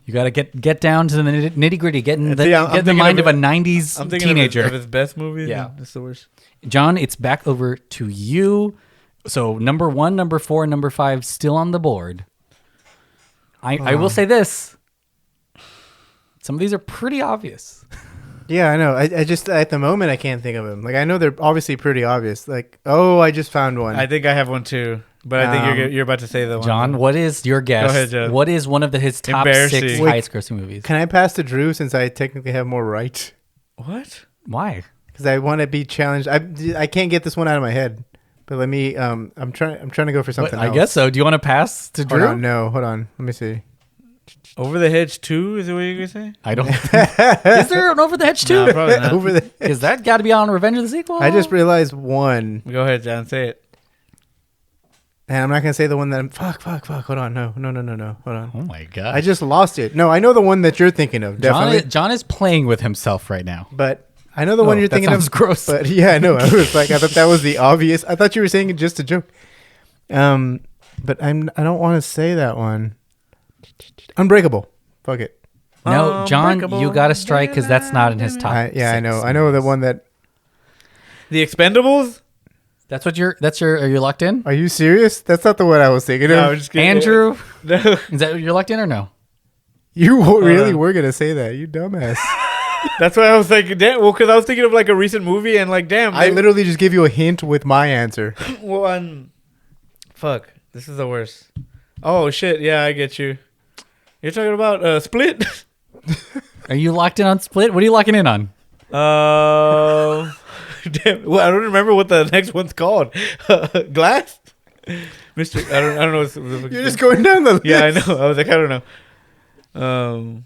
You got to get down to the nitty gritty. Get in the mind of a 90s teenager. Of his best movies. Yeah. That's the worst. John, it's back over to you. So number 1, number 4, number 5 still on the board. I will say this. Some of these are pretty obvious. Yeah, I know. I just, at the moment, I can't think of them. Like, I know they're obviously pretty obvious. Like, oh, I just found one. I think I have one too. But I think you're about to say the one. John, what is your guess? Go ahead, John. What is one of his top 6 highest grossing movies? Can I pass to Drew since I technically have more right? What? Why? Because I want to be challenged. I can't get this one out of my head. But let me. I'm trying to go for something else. I guess so. Do you want to pass to Drew? Hold on. Let me see. Over the Hedge 2 is it what you're gonna say? I don't. Is there an Over the Hedge 2? No, probably not. Over the Is that got to be on Revenge of the Sequel? I just realized one. Go ahead, John. Say it. And I'm not gonna say the one that I'm. Fuck. Hold on. No. Hold on. Oh my god. I just lost it. No, I know the one that you're thinking of. Definitely. John is playing with himself right now. But I know the one you're thinking of. Gross. But yeah, I know. I was like, I thought that was the obvious. I thought you were saying it just a joke. But I don't want to say that one. Unbreakable. Fuck it. No, John, you got to strike because that's not in his top. I know. I know the one that. The Expendables. Are you locked in? Are you serious? That's not the one I was thinking of. I'm just kidding. Andrew, No. is that you're locked in or no? You really were gonna say that, you dumbass. That's why I was like, damn. Well, because I was thinking of like a recent movie and like, damn. I literally just gave you a hint with my answer. Well, fuck. This is the worst. Oh shit. Yeah, I get you. You're talking about Split. Are you locked in on Split? What are you locking in on? Damn. Well, I don't remember what the next one's called. Glass? Mr. I don't know. You're just going down the list. Yeah, I know. I was like, I don't know.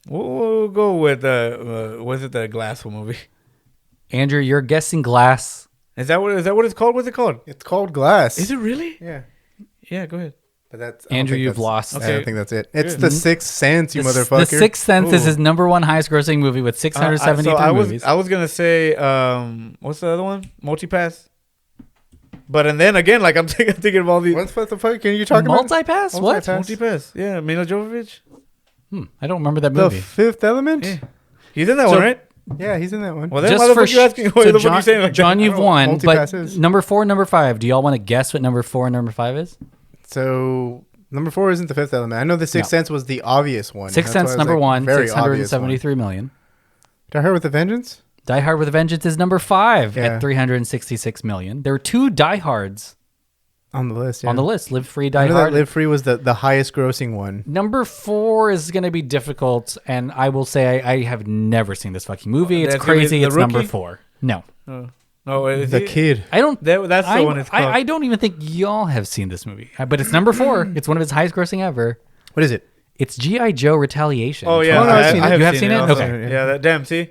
We'll go with was it the Glass movie? Andrew, you're guessing Glass. Is that what it's called? What's it called? It's called Glass. Is it really? Yeah. Yeah, go ahead. But that's Andrew, you've lost. Okay. I don't think that's it. It's The Sixth Sense, you motherfucker. The Sixth Sense is his number 1 highest grossing movie with 673 movies. I was gonna say, what's the other one? Multipass. But then again, like I'm thinking of all these. What the fuck? Can you talk about Multipass? What? Multipass. Yeah, Mila Jovovich. I don't remember that movie. The Fifth Element. Yeah. He's in that one, right? Yeah, he's in that one. Well, then why the fuck you asking? What the fuck you saying like John, that? you've won. But Multipass is. number 4, number 5. Do y'all want to guess what number 4 and number 5 is? So number 4 isn't The Fifth Element. I know The Sixth Sense was the obvious one. Sixth Sense number 1, 673 million. Die Hard with a Vengeance. Die Hard with a Vengeance is number 5 at 366 million. There were 2 Die Hards on the list. Yeah. On the list, Live Free, Die I know Hard. That Live Free was the highest grossing one. Number 4 is going to be difficult, and I will say I have never seen this fucking movie. It's crazy. It's number 4. No. Oh, The Kid. I don't. That's the one it's called. I don't even think y'all have seen this movie, but it's number 4. It's one of his highest grossing ever. What is it? It's G.I. Joe Retaliation. Oh yeah, you have seen it. Also. Okay. Yeah, that damn. See,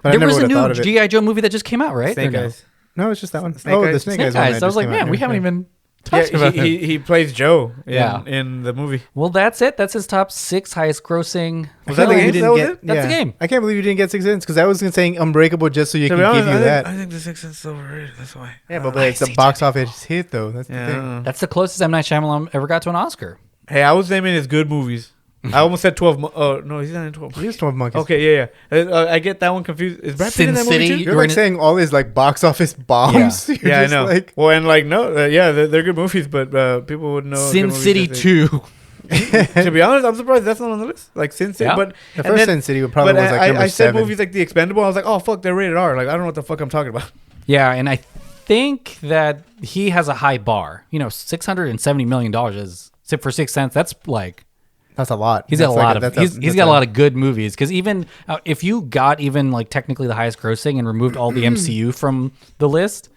but there was a new G.I. Joe movie that just came out, right? Snake Eyes. No, it's just that one. Snake Eyes. The Snake Eyes. I was like, man, we haven't even. He plays Joe in the movie. Well, that's it. That's his top 6 highest grossing. Was that the game? That's the game. I can't believe you didn't get Sixth Sense because I was saying Unbreakable just so you can give you that. I think the Sixth Sense is overrated. That's why. Yeah, but it's a box office hit though. That's the thing. That's the closest M. Night Shyamalan ever got to an Oscar. Hey, I was naming his good movies. I almost said 12. Oh no, he's not in 12. He's 12 Monkeys. Okay, yeah. I get that one confused. Is Brad Pitt in that movie too? You're like saying all these like box office bombs. Yeah, yeah I know. Like, well, and like no, they're good movies, but people would know. Sin City 2. To be honest, I'm surprised that's not on the list. Like Sin City, but the first Sin City would probably was like number 7. I said movies like The Expendable. I was like, oh fuck, they're rated R. Like I don't know what the fuck I'm talking about. Yeah, and I think that he has a high bar. $670 million is for Sixth Sense. That's like. That's a lot. He's got a lot of. He's got a lot of good movies. Because even if you got even like technically the highest grossing and removed all the MCU from the list,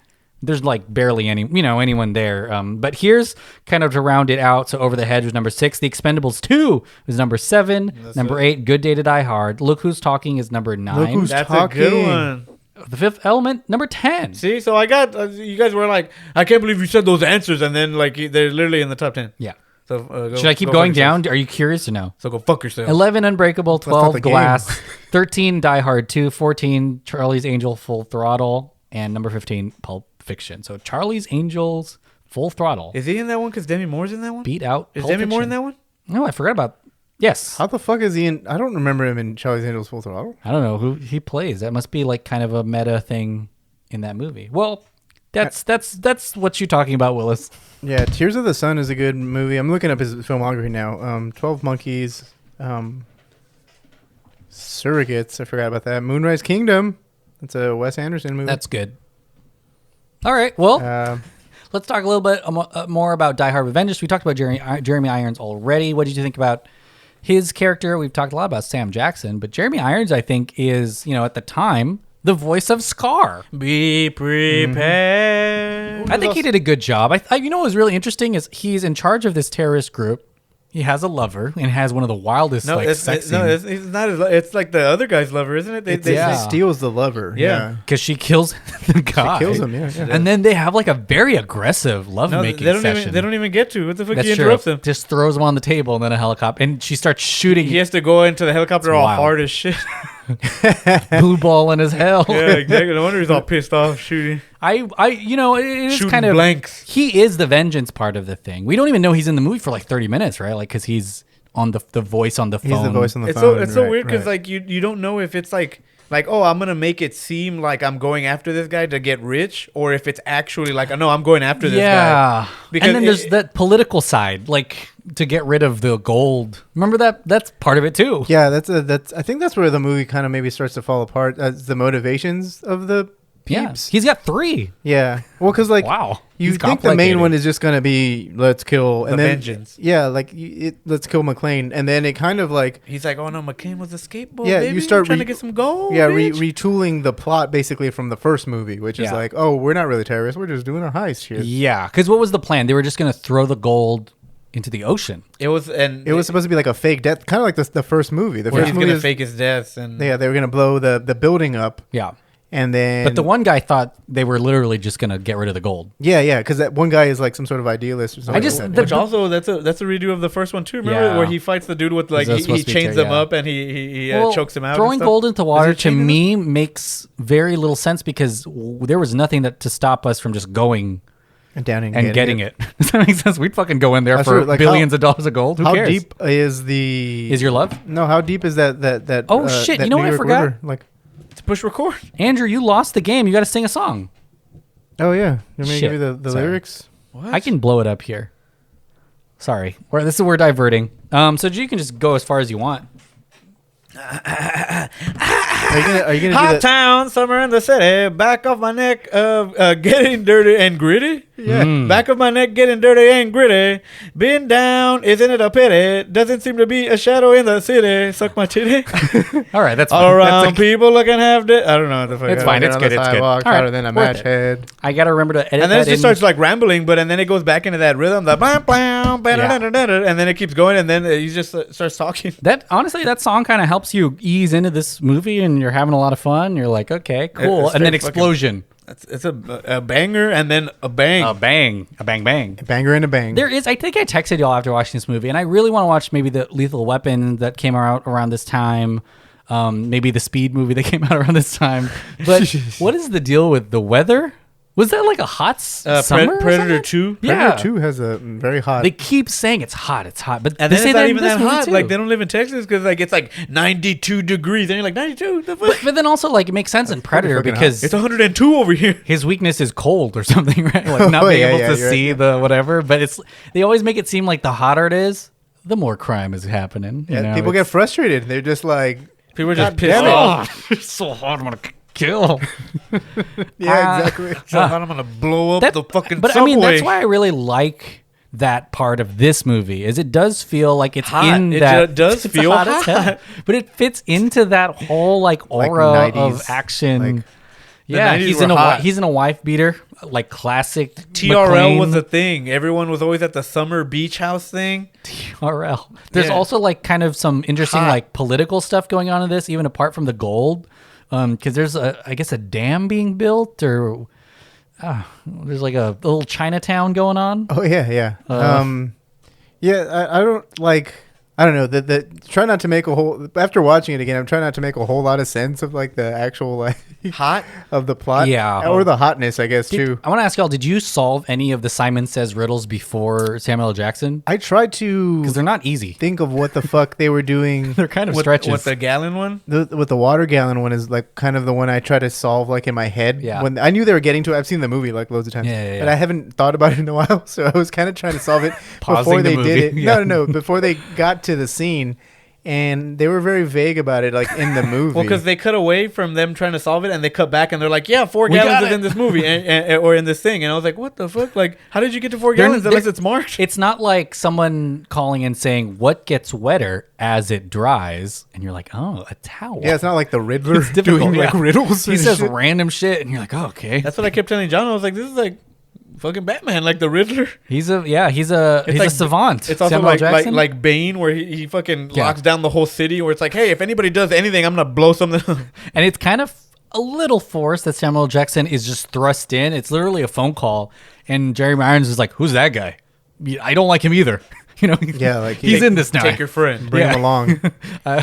there's like barely anyone there. But here's kind of to round it out. So Over the Hedge was number 6. The Expendables 2 was number 7. Number 8, Good Day to Die Hard. Look Who's Talking is number 9. Look Who's That's Talking. a good one. The Fifth Element, number 10. See, so I got you guys were like, I can't believe you said those answers, and then like they're literally in the top 10. Yeah. So should I keep going down? Are you curious or no? So go fuck yourself. 11 Unbreakable, 12 the Glass, 13 Die Hard 2, 14 Charlie's Angel Full Throttle, and number 15 Pulp Fiction. So Charlie's Angels Full Throttle. Is he in that one? Because Demi Moore's in that one. Beat out. Is Pulp Demi Moore Fiction. in that one? No, I forgot about. Yes. How the fuck is he in? I don't remember him in Charlie's Angels Full Throttle. I don't know who he plays. That must be like kind of a meta thing in that movie. Well, that's what you're talking about, Willis. Yeah, Tears of the Sun is a good movie. I'm looking up his filmography now. 12 Monkeys, Surrogates. I forgot about that. Moonrise Kingdom. That's a Wes Anderson movie. That's good. All right. Well, let's talk a little bit more about Die Hard with Vengeance. We talked about Jeremy Irons already. What did you think about his character? We've talked a lot about Sam Jackson, but Jeremy Irons, I think, is, at the time, the voice of Scar. Be prepared. I think he did a good job. What was really interesting is he's in charge of this terrorist group. He has a lover and has one of the wildest sex scenes. It's not. It's like the other guy's lover, isn't it? He steals the lover. Yeah, because she kills the guy. She kills him. Yeah. And then they have like a very aggressive lovemaking session. They don't even get to. What the fuck? That's He interrupts him. Just throws him on the table and then a helicopter, and she starts shooting. He has to go into the helicopter all hard as shit. Blue balling as hell. Yeah, exactly. No wonder he's all pissed off shooting. it is shooting kind of blanks. He is the vengeance part of the thing. We don't even know he's in the movie for like 30 minutes, right? Like, because he's on the voice on the phone. He's the voice on the phone. It's so weird because like you don't know if it's like oh, I'm gonna make it seem like I'm going after this guy to get rich, or if it's actually like no, I'm going after this guy. Yeah, and then there's that political side, like to get rid of the gold. Remember that's part of it too. Yeah, that's I think that's where the movie kind of maybe starts to fall apart. The motivations of the peeps. Yeah. He's got 3. Yeah, well, because like wow, you think the main one is just gonna be let's kill and the then vengeance. Yeah, like let's kill Mcclane, and then it kind of like he's like, oh no, Mcclane was a skateboard. Yeah, baby. you start trying to get some gold. Yeah, retooling the plot basically from the first movie, which is like, oh, we're not really terrorists, we're just doing a heist here. Yeah, because what was the plan? They were just gonna throw the gold into the ocean. It was supposed to be like a fake death, kind of like the first movie. The first he's movie gonna fake his death, and they were gonna blow the building up. Yeah. And then, but the one guy thought they were literally just gonna get rid of the gold. Yeah, because that one guy is like some sort of idealist or something. Which also that's a redo of the first one too. Remember where he fights the dude with like he chains him up and he chokes him out. Throwing gold into water to me makes very little sense because there was nothing to stop us from just going and down and getting it. Does that make sense? We'd fucking go in there for like billions of dollars of gold. Who cares? How deep is your love? No, how deep is that? Oh shit! You know what I forgot? River? Like. To push record. Andrew, you lost the game. You got to sing a song. Oh, yeah. You want me to give you the lyrics? What? I can blow it up here. Sorry. We're diverting. So you can just go as far as you want. Are you gonna Hot town, summer in the city, back of my neck, getting dirty and gritty. Yeah. Back of my neck, getting dirty and gritty. Been down, isn't it a pity? Doesn't seem to be a shadow in the city. Suck my titty. All right, that's all fine. around. People looking half dead. I don't know what the fuck. It's fine. It's good. It's good. All right. Than a match head. I gotta remember to edit. And then it just starts like rambling, but and then it goes back into that rhythm, the blam blam, and then it keeps going, and then he just starts talking. That honestly, that song kind of helps you ease into this movie, and you're having a lot of fun. You're like, okay, cool, and then explosion. It's a banger and then a bang. A bang. A bang bang. A banger and a bang. There is, I think I texted y'all after watching this movie, and I really want to watch maybe the Lethal Weapon that came out around this time. Maybe the Speed movie that came out around this time. But what is the deal with the weather? Was that like a hot summer? Predator 2? Predator 2 has a very hot... They keep saying it's hot, but and they say it's not even that hot. Too. Like, they don't live in Texas because like it's like 92 degrees. And you're like, 92? The fuck? But then also, like, it makes sense in Predator because... Hot. It's 102 over here. His weakness is cold or something, right? Like, not being able to see the whatever. But they always make it seem like the hotter it is, the more crime is happening. Yeah, people get frustrated. They're just like... People are just pissed off. It's so hot, I'm going to kill. Yeah, exactly. So I'm gonna blow up the fucking but subway. I mean, that's why I really like that part of this movie. Is it does feel like it's hot. in it that. Does feel hot, as hell, but it fits into that whole like aura like 90s, of action. like, yeah, he's in a wife beater, like classic. TRL Mcclane. was a thing. Everyone was always at the summer beach house thing. TRL. There's also like kind of some interesting like political stuff going on in this, even apart from the gold. Because there's I guess a dam being built, or there's like a little Chinatown going on. Oh yeah. Yeah, I don't like. I don't know. Try not to make a whole. After watching it again, I'm trying not to make a whole lot of sense of like the actual like hot of the plot. Yeah, or the hotness, I guess too. I want to ask y'all: did you solve any of the Simon Says riddles before Samuel L. Jackson? I tried to because they're not easy. Think of what the fuck they were doing. They're kind of stretches. What the gallon one? With the water gallon one is like kind of the one I try to solve like in my head. Yeah. When I knew they were getting to it. I've seen the movie like loads of times. But I haven't thought about it in a while, so I was kind of trying to solve it before they did it. Yeah. No, before they got to the scene. And they were very vague about it, like in the movie. Well, because they cut away from them trying to solve it, and they cut back, and they're like, "Yeah, 4 gallons is in this movie, or in this thing." And I was like, "What the fuck? Like, how did you get to 4 gallons unless it's marked?" It's not like someone calling and saying, "What gets wetter as it dries?" And you're like, "Oh, a towel." Yeah, it's not like the Riddler It's difficult, doing like riddles. He says random shit, and you're like, "Oh, okay." That's what I kept telling John. I was like, "This is like fucking Batman, like the Riddler." He's a savant. It's also Samuel like Bane, where he fucking locks down the whole city. Where it's like, hey, if anybody does anything, I'm gonna blow something up. And it's kind of a little forced that Samuel L. Jackson is just thrust in. It's literally a phone call, and Jeremy Irons is like, "Who's that guy? I don't like him either." You know, like he's in this now. Take your friend, bring him along.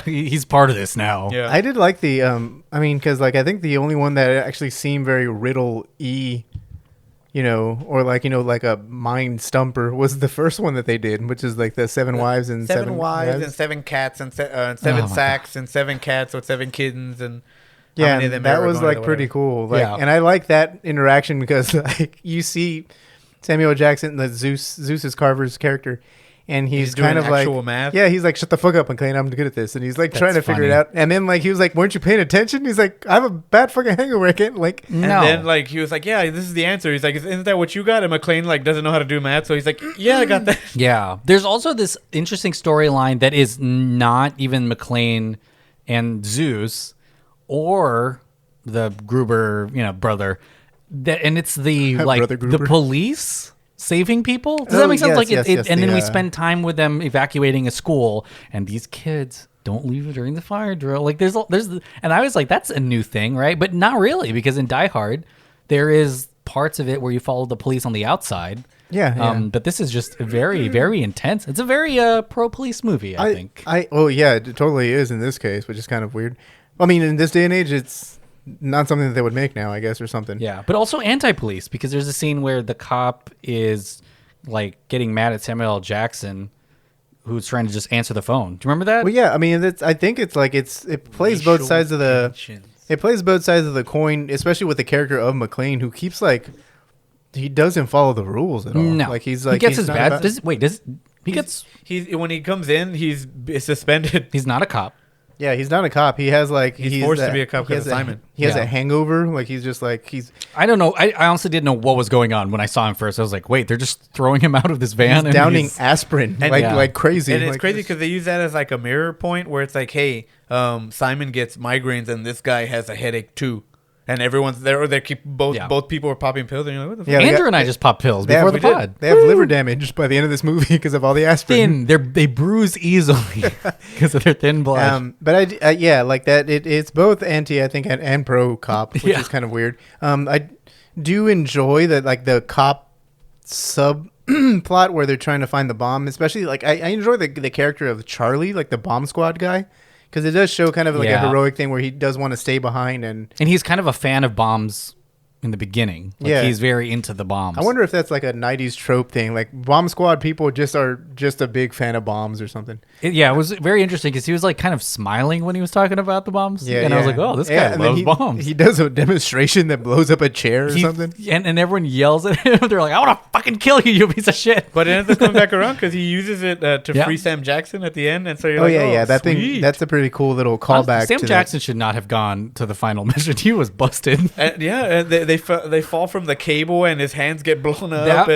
He's part of this now. Yeah, I did like the. I mean, because like I think the only one that actually seemed very Riddle-y. You know, or like, you know, like a mind stumper was the first one that they did, which is like the 7 wives and 7 wives and 7 cats and 7 sacks and 7 cats with 7 kittens and yeah, and that was like pretty cool. Like, and I like that interaction because like you see Samuel Jackson, the Zeus's Carver's character. And he's kind of like, math. Yeah, he's like, shut the fuck up, Mcclane, I'm good at this. And he's like trying to figure it out. And then like he was like, weren't you paying attention? He's like, I have a bad fucking hangover. I can't like. And then like he was like, yeah, this is the answer. He's like, isn't that what you got? And Mcclane like doesn't know how to do math, so he's like, yeah, I got that. Yeah, there's also this interesting storyline that is not even Mcclane and Zeus or the Gruber, brother. And it's the like the police saving people. Does that make sense? And then we spend time with them evacuating a school, and these kids don't leave during the fire drill. Like there's, and I was like, that's a new thing, right? But not really, because in Die Hard, there is parts of it where you follow the police on the outside. Yeah. But this is just very, very intense. It's a very pro-police movie, I think. Yeah, it totally is in this case, which is kind of weird. I mean, in this day and age, it's not something that they would make now, I guess, or something. Yeah, but also anti-police, because there's a scene where the cop is like getting mad at Samuel L. Jackson, who's trying to just answer the phone. Do you remember that? Well, yeah. I mean, I think it's like it plays both sides of the. It plays both sides of the coin, especially with the character of Mcclane, who keeps like he doesn't follow the rules at all. No, like he gets his bad. When he comes in, he's suspended. He's not a cop. Yeah, he's not a cop. He has like he's forced to be a cop because of Simon. He has a hangover. Like he's just like I don't know. I honestly didn't know what was going on when I saw him first. I was like, wait, they're just throwing him out of this van. He's downing aspirin like crazy. And it's crazy because they use that as like a mirror point where it's like, hey, Simon gets migraines and this guy has a headache too. And everyone's there, or they keep both people are popping pills, and you're like, what the fuck? Andrew and I just popped pills before the pod. They have liver damage by the end of this movie because of all the aspirin. They bruise easily because of their thin blood. But like that. It's both anti, I think, and pro cop, which is kind of weird. I do enjoy that, like the cop sub plot where they're trying to find the bomb, especially like I enjoy the character of Charlie, like the bomb squad guy. Because it does show kind of like a heroic thing where he does want to stay behind. And he's kind of a fan of bombs in the beginning. He's very into the bombs. I wonder if that's like a 90s trope thing. Like bomb squad people are just a big fan of bombs or something. It was very interesting because he was like kind of smiling when he was talking about the bombs. I was like, oh, this guy loves bombs. He does a demonstration that blows up a chair or something. And everyone yells at him. They're like, I want to fucking kill you, you piece of shit. But it ends up coming back around because he uses it to free Sam Jackson at the end. And so you're that thing, that's a pretty cool little callback. Sam Jackson should not have gone to the final mission. He was busted. And they fall from the cable and his hands get blown up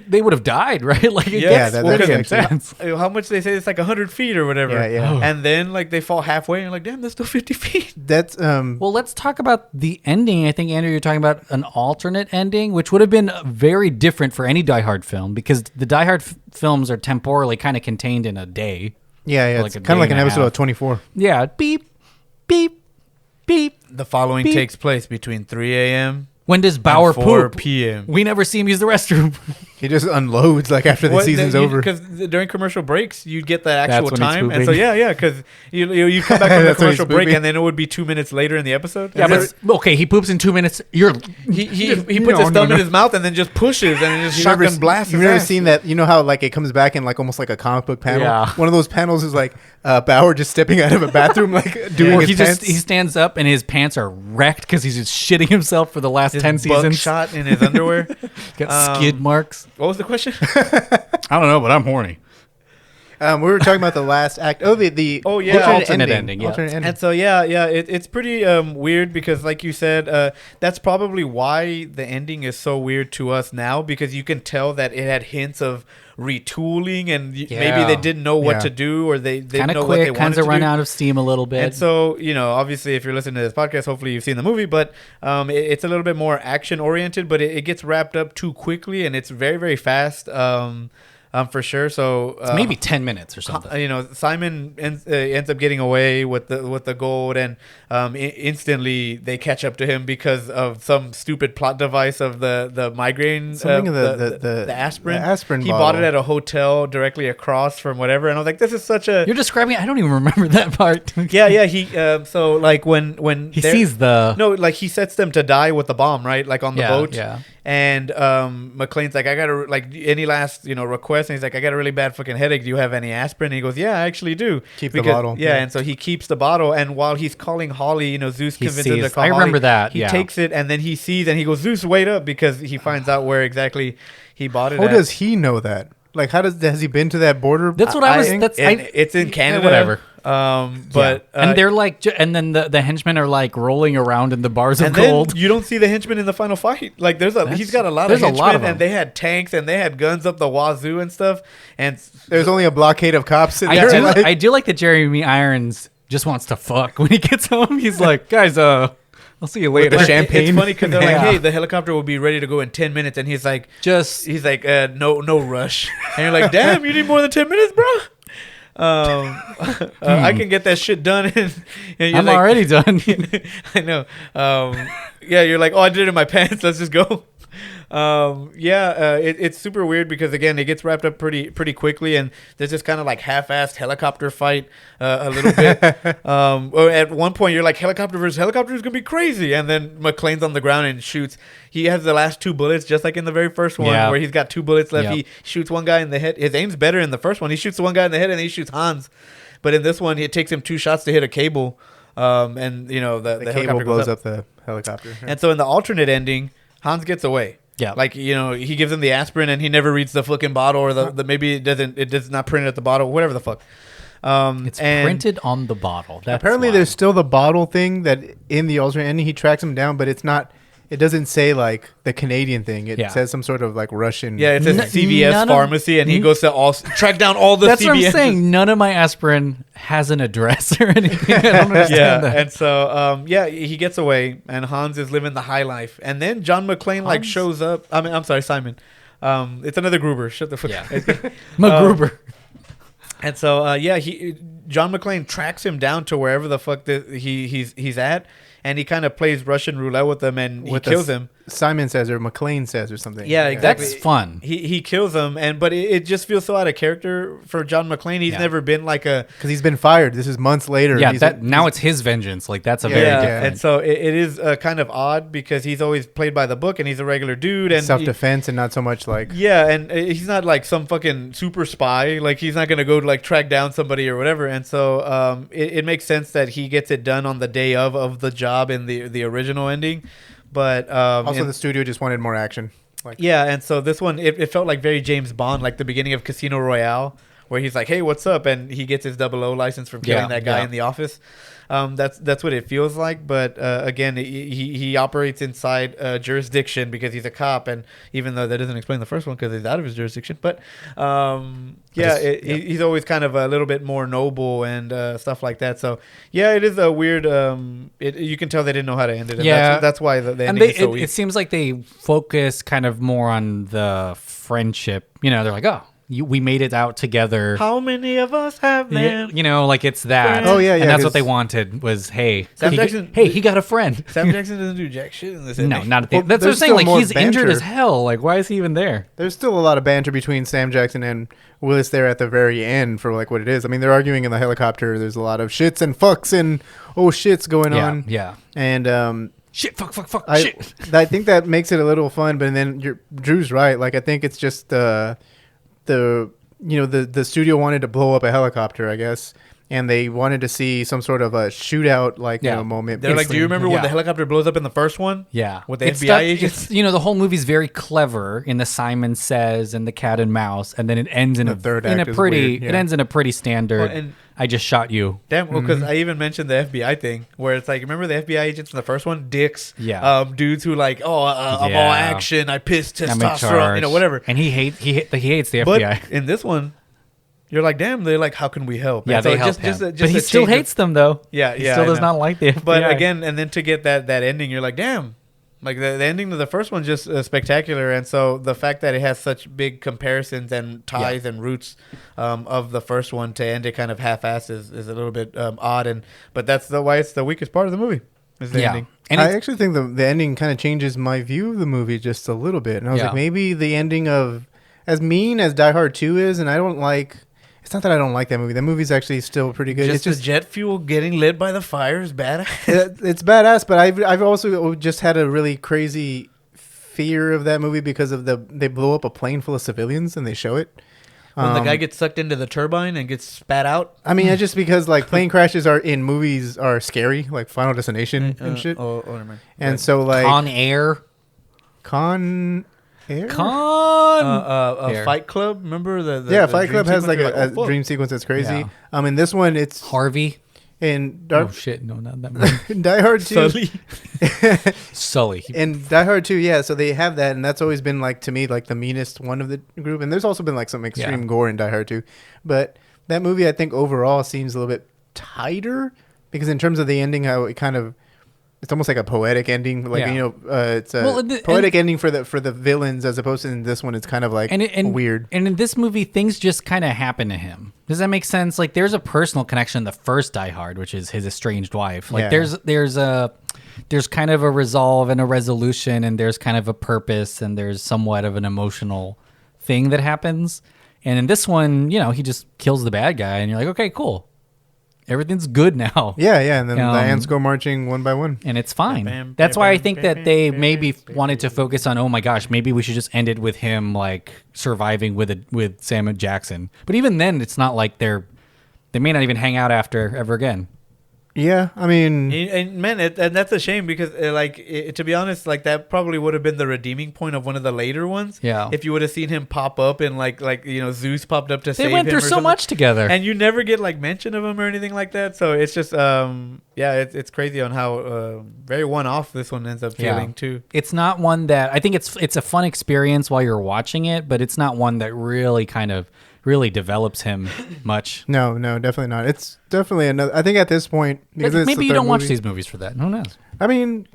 they would have died, right? Like that's intense. How much they say it's like 100 feet or whatever. And then like they fall halfway and you're like, damn, that's still 50 feet. That's well, let's talk about the ending. I think, Andrew, you're talking about an alternate ending, which would have been very different for any Die Hard film because the Die Hard films are temporally kind of contained in a day. Yeah, it's kind of like an episode of 24. Yeah, beep, beep, beep. The following takes place between 3 a.m. When does Bauer 4 poop? p.m. We never see him use the restroom. He just unloads like after the season's over. Because during commercial breaks, you get the actual time, and so because you come back from the commercial break, and then it would be 2 minutes later in the episode. Yeah, but okay, he poops in 2 minutes. He puts his thumb in his mouth and then just pushes and just shotgun blasts. You've never seen that? You know how like it comes back in like almost like a comic book panel. Yeah. One of those panels is like Bauer just stepping out of a bathroom, like doing his pants. He stands up and his pants are wrecked because he's just shitting himself for the last 10 seasons. Shot in his underwear. Got skid marks. What was the question? I don't know, but I'm horny. We were talking about the last act. alternate ending. Yeah. Alternate ending. And so it's pretty weird because, like you said, that's probably why the ending is so weird to us now, because you can tell that it had hints of retooling and maybe they didn't know what to do, or they didn't know what they wanted to do. Kind of run out of steam a little bit. And so, obviously, if you're listening to this podcast, hopefully you've seen the movie, but it's a little bit more action oriented, but it gets wrapped up too quickly and it's very, very fast. For sure. So it's maybe 10 minutes or something. Simon ends up getting away with the gold, and instantly they catch up to him because of some stupid plot device of the migraine, the aspirin. The aspirin. He bought it at a hotel directly across from whatever, and I was like, "This is such a." You're describing. I don't even remember that part. Yeah. He so like when he sees he sets them to die with the bomb, right? Like on the boat. Yeah. And Mcclane's like, I got to, like, any last, request? And he's like, I got a really bad fucking headache. Do you have any aspirin? And he goes, yeah, I actually do. Keep the bottle. Yeah, and so he keeps the bottle. And while he's calling Holly, Zeus convinces him to call Holly. I remember that, He takes it, and then he sees, and he goes, Zeus, wait up, because he finds out where exactly he bought it at. How does he know that? Like, has he been to that border? That's what I was. It's in Canada. Whatever. And they're like, and then the henchmen are like rolling around in the bars of gold. You don't see the henchmen in the final fight. Like he's got a lot of henchmen, and they had tanks and they had guns up the wazoo and stuff. And there's only a blockade of cops. I do like that Jeremy Irons just wants to fuck when he gets home. He's like, guys, I'll see you later. The champagne. It's funny because they're like, hey, the helicopter will be ready to go in 10 minutes. And he's like, no rush. And you're like, damn, you need more than 10 minutes, bro? I can get that shit done. And I'm already done. I know. You're like, oh, I did it in my pants. Let's just go. It's super weird because, again, it gets wrapped up pretty quickly, and there's this kind of like half-assed helicopter fight a little bit. At one point, you're like, helicopter versus helicopter is gonna be crazy, and then Mcclane's on the ground and shoots. He has the last 2 bullets, just like in the very first one, where he's got 2 bullets left. Yep. He shoots one guy in the head. His aim's better in the first one. He shoots one guy in the head, and then he shoots Hans. But in this one, it takes him 2 shots to hit a cable, and the cable blows up the helicopter. And so in the alternate ending, Hans gets away. Yeah, like he gives him the aspirin and he never reads the fucking bottle, or the maybe it does not print at the bottle, whatever the fuck. It's printed on the bottle. Apparently, there's still the bottle thing that in the alternate ending he tracks him down, but it's not. It doesn't say like the Canadian thing. It says some sort of like Russian. Yeah, it says CVS pharmacy, and he goes to track down all the. That's CVS. What I'm saying. None of my aspirin has an address or anything. I don't understand that. And so he gets away, and Hans is living the high life, and then John McClane shows up. I'm sorry, Simon. It's another Gruber. Shut the fuck up. MacGruber. And so John McClane tracks him down to wherever the fuck he's at. And he kind of plays Russian roulette with him, and he kills him. Simon says, or McClane says, or something. Yeah, exactly. That's fun. He kills him, but it just feels so out of character for John McClane. He's never been like because he's been fired. This is months later. Yeah, now it's his vengeance. Like that's a very different. And so it is kind of odd because he's always played by the book, and he's a regular dude, and self-defense, and not so much like and he's not like some fucking super spy. Like he's not gonna go to like track down somebody or whatever. And so it makes sense that he gets it done on the day of the job in the original ending. But also the studio just wanted more action. And so this one it felt like very James Bond, like the beginning of Casino Royale, where he's like, "Hey, what's up?" and he gets his 00 license from killing that guy in the office. That's what it feels like. But again, he operates inside jurisdiction because he's a cop, and even though that doesn't explain the first one because he's out of his jurisdiction, but he's always kind of a little bit more noble and stuff like that. So it is a weird. You can tell they didn't know how to end it. And that's why the ending is so weak. It seems like they focus kind of more on the friendship. They're like, oh. we made it out together. How many of us have them? You know, like it's that. Oh, yeah, and that's what they wanted was, hey, he got a friend. Sam Jackson doesn't do jack shit in this. No, not at the, that's what I'm saying. Like he's injured as hell. Like why is he even there? There's still a lot of banter between Sam Jackson and Willis there at the very end for like what it is. I mean, they're arguing in the helicopter. There's a lot of shits and fucks and oh shits going on. Yeah. And shit, fuck, shit. I think that makes it a little fun, but then Drew's right. Like I think it's just the studio wanted to blow up a helicopter, I guess, and they wanted to see some sort of a shootout moment. They're like, do you remember when the helicopter blows up in the first one? Yeah, with the FBI agents. The whole movie's very clever in the Simon Says and the cat and mouse, and then it ends in a pretty. It ends in a pretty standard. I just shot you. Damn, well, because I even mentioned the FBI thing, where it's like, remember the FBI agents in the first one? Dicks. Yeah. Dudes who like, I'm all action, I piss testosterone, whatever. And he hates the FBI. But in this one, you're like, damn, they're like, how can we help? Yeah, and they help him. But he still hates them, though. Yeah, he still does not like the FBI. But again, and then to get that ending, you're like, damn. Like the ending of the first one just spectacular, and so the fact that it has such big comparisons and ties and roots of the first one to end it kind of half-assed is a little bit odd, but that's why it's the weakest part of the movie is the ending. And I actually think the ending kind of changes my view of the movie just a little bit, and I was like, maybe the ending of as mean as Die Hard 2 is, and I don't like. It's not that I don't like that movie. The movie's actually still pretty good. It's just jet fuel getting lit by the fire is badass. It's badass, but I've also just had a really crazy fear of that movie because of they blow up a plane full of civilians and they show it. When the guy gets sucked into the turbine and gets spat out. I mean, just because like plane crashes in movies are scary, like Final Destination and shit. Never mind. And so like Con Air. Fight Club. Remember the Fight Club has like a dream sequence that's crazy. In this one it's Harvey. Oh shit! No, not that movie. Die Hard 2. Sully. In Die Hard 2, yeah. So they have that, and that's always been like to me like the meanest one of the group. And there's also been like some extreme gore in Die Hard 2, but that movie I think overall seems a little bit tighter because in terms of the ending, how it kind of. It's almost like a poetic ending, it's a poetic ending for the villains, as opposed to in this one, it's kind of like weird. And in this movie, things just kind of happen to him. Does that make sense? Like, there's a personal connection in the first Die Hard, which is his estranged wife. Like, there's kind of a resolve and a resolution, and there's kind of a purpose, and there's somewhat of an emotional thing that happens. And in this one, he just kills the bad guy, and you're like, okay, cool. Everything's good now. Yeah, and then the ants go marching one by one. And it's fine. That's why I think that they maybe wanted to focus on, oh my gosh, maybe we should just end it with him like surviving with Sam Jackson. But even then, it's not like they may not even hang out ever again. Yeah, I mean, and that's a shame because, to be honest, like that probably would have been the redeeming point of one of the later ones. Yeah, if you would have seen him pop up and like Zeus popped up to save him. They went through so much together, and you never get like mention of him or anything like that. So it's just, it's crazy on how very one-off this one ends up feeling too. It's not one that I think it's a fun experience while you're watching it, but it's not one that really kind of. Really develops him much. No, definitely not. It's definitely another. I think at this point, maybe you don't watch these movies for that. Who knows? I mean,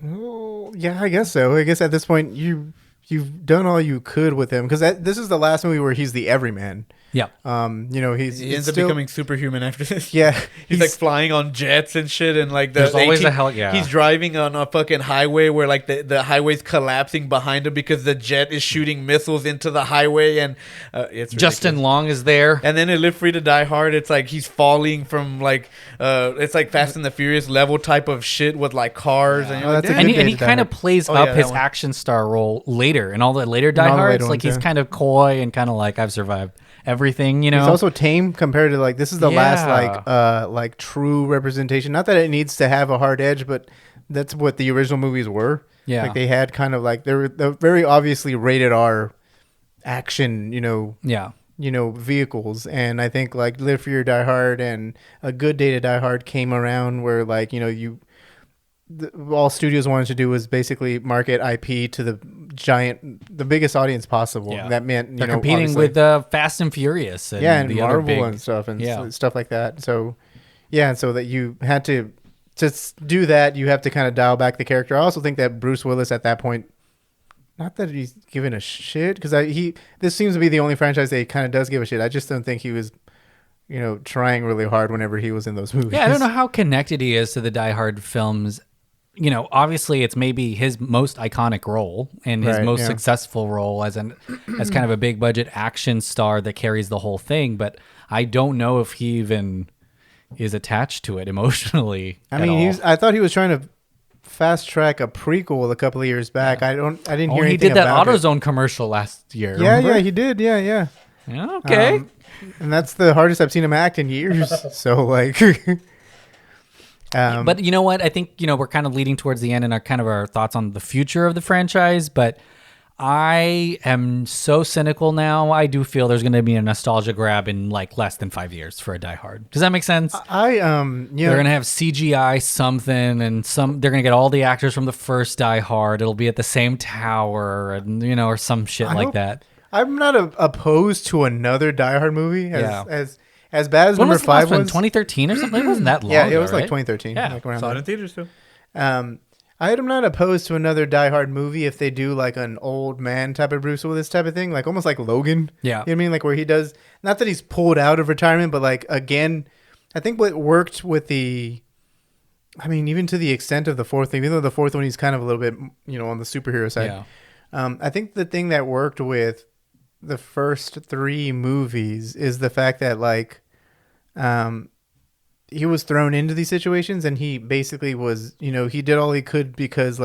yeah, I guess so. I guess at this point, you've done all you could with him because this is the last movie where he's the everyman. Yeah. He ends up becoming superhuman after this. Yeah. He's like flying on jets and shit, and like there's always a hell. Yeah. He's driving on a fucking highway where like the highway's collapsing behind him because the jet is shooting missiles into the highway, and it's ridiculous. Justin Long is there. And then in Live Free to Die Hard, it's like he's falling from like it's like Fast and the Furious level type of shit with like cars, and he kind of plays up his action star role later in all the later Die Hards. Like he's kind of coy and kind of like I've survived everything, It's also tame compared to like this is the last like true representation. Not that it needs to have a hard edge, but that's what the original movies were. Yeah, like they had kind of like they're very obviously rated R action, vehicles. And I think like Live Free or Die Hard and A Good Day to Die Hard came around where like all studios wanted to do was basically market IP to the biggest audience possible. Yeah. That meant they're competing with Fast and Furious, and the Marvel and stuff, and stuff like that. So, so that you had to do that, you have to kind of dial back the character. I also think that Bruce Willis at that point not that he's giving a shit, because this seems to be the only franchise that he kind of does give a shit. I just don't think he was, trying really hard whenever he was in those movies. Yeah, I don't know how connected he is to the Die Hard films. Obviously it's maybe his most iconic role and his most successful role as kind of a big budget action star that carries the whole thing. But I don't know if he even is attached to it emotionally. I thought he was trying to fast track a prequel a couple of years back. I didn't hear anything. He did that about AutoZone commercial last year. Yeah, remember? yeah, he did. Yeah. Okay. And that's the hardest I've seen him act in years. So like. But you know what? I think, we're kind of leading towards the end and our thoughts on the future of the franchise. But I am so cynical now. I do feel there's going to be a nostalgia grab in like less than 5 years for a Die Hard. Does that make sense? They're going to have CGI something and they're going to get all the actors from the first Die Hard. It'll be at the same tower and, or some shit like that. I'm not opposed to another Die Hard movie as bad as when number 5 was. 2013 or something? It wasn't that long. Yeah, it was right? like 2013. Yeah, like around saw it there. in theaters too. I'm not opposed to another Die Hard movie if they do like an old man type of Bruce Willis type of thing, like almost like Logan. Yeah, you know what I mean, like where he does, not that he's pulled out of retirement, but like again, I think what worked with even to the extent of the fourth thing, even though the fourth one he's kind of a little bit, on the superhero side. Yeah. I think the thing that worked with the first 3 movies is the fact that like he was thrown into these situations and he basically was, he did all he could because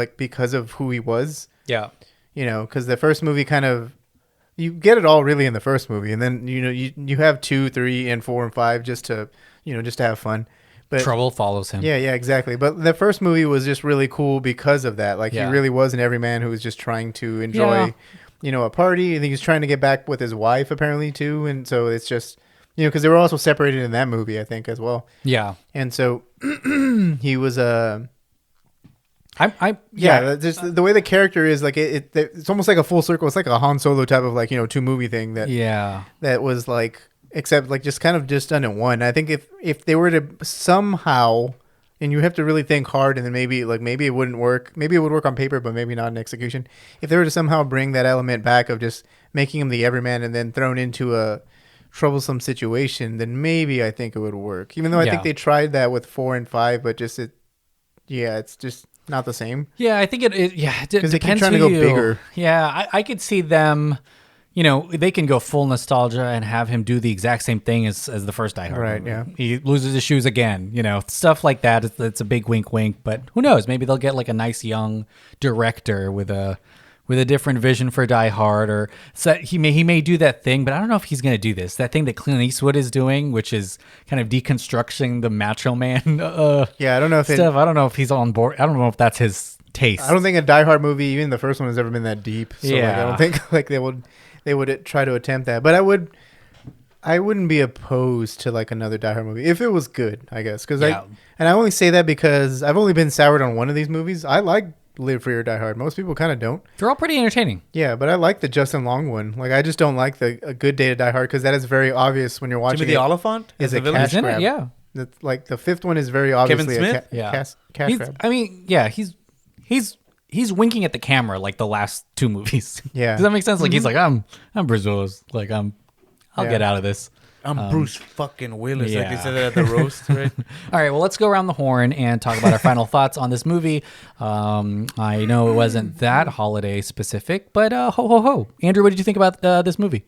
of who he was. Yeah. Because the first movie kind of, you get it all really in the first movie, and then you have 2, 3, and 4 and 5 just to have fun. But Trouble follows him. Yeah, exactly. But the first movie was just really cool because of that. Like he really was an everyman who was just trying to enjoy, a party. I think he's trying to get back with his wife apparently too, and so it's just, because they were also separated in that movie, I think, as well. Yeah. And so he was just the way the character is, like it's almost like a full circle. It's like a Han Solo type of like 2 movie thing that was like, except like just kind of just done in one. I think if they were to somehow, and you have to really think hard, and then maybe it wouldn't work. Maybe it would work on paper, but maybe not in execution. If they were to somehow bring that element back of just making him the everyman and then thrown into a troublesome situation, then maybe I think it would work. Even though I think they tried that with 4 and 5, but it's just not the same. Yeah, I think it because they keep trying to go bigger. Yeah, I could see them. They can go full nostalgia and have him do the exact same thing as the first Die Hard. Right. movie. Yeah. He loses his shoes again. Stuff like that. It's a big wink, wink. But who knows? Maybe they'll get like a nice young director with a different vision for Die Hard, or so he may do that thing, but I don't know if he's going to do that thing that Clint Eastwood is doing, which is kind of deconstructing the Macho Man. I don't know if stuff. I don't know if he's on board. I don't know if that's his taste. I don't think a Die Hard movie, even the first one, has ever been that deep. So I don't think like they would try to attempt that. But I wouldn't be opposed to like another Die Hard movie if it was good, I guess. I only say that because I've only been soured on one of these movies. I like Live Free or Die Hard. Most people kind of don't. They're all pretty entertaining. Yeah, but I like the Justin Long one. Like I just don't like A Good Day to Die Hard because that is very obvious when you're watching. Timothy Oliphant is a cash grab. Yeah, that's like the 5th one is very obviously Kevin Smith. Cash grab. I mean, he's winking at the camera like the last 2 movies. Yeah, does that make sense? Like he's like, I'm Bruce Willis. Like I'll get out of this. I'm Bruce fucking Willis. Like they said that at the roast, right? All right, well, let's go around the horn and talk about our final thoughts on this movie. I know it wasn't that holiday specific, but ho ho ho. Andrew, what did you think about this movie?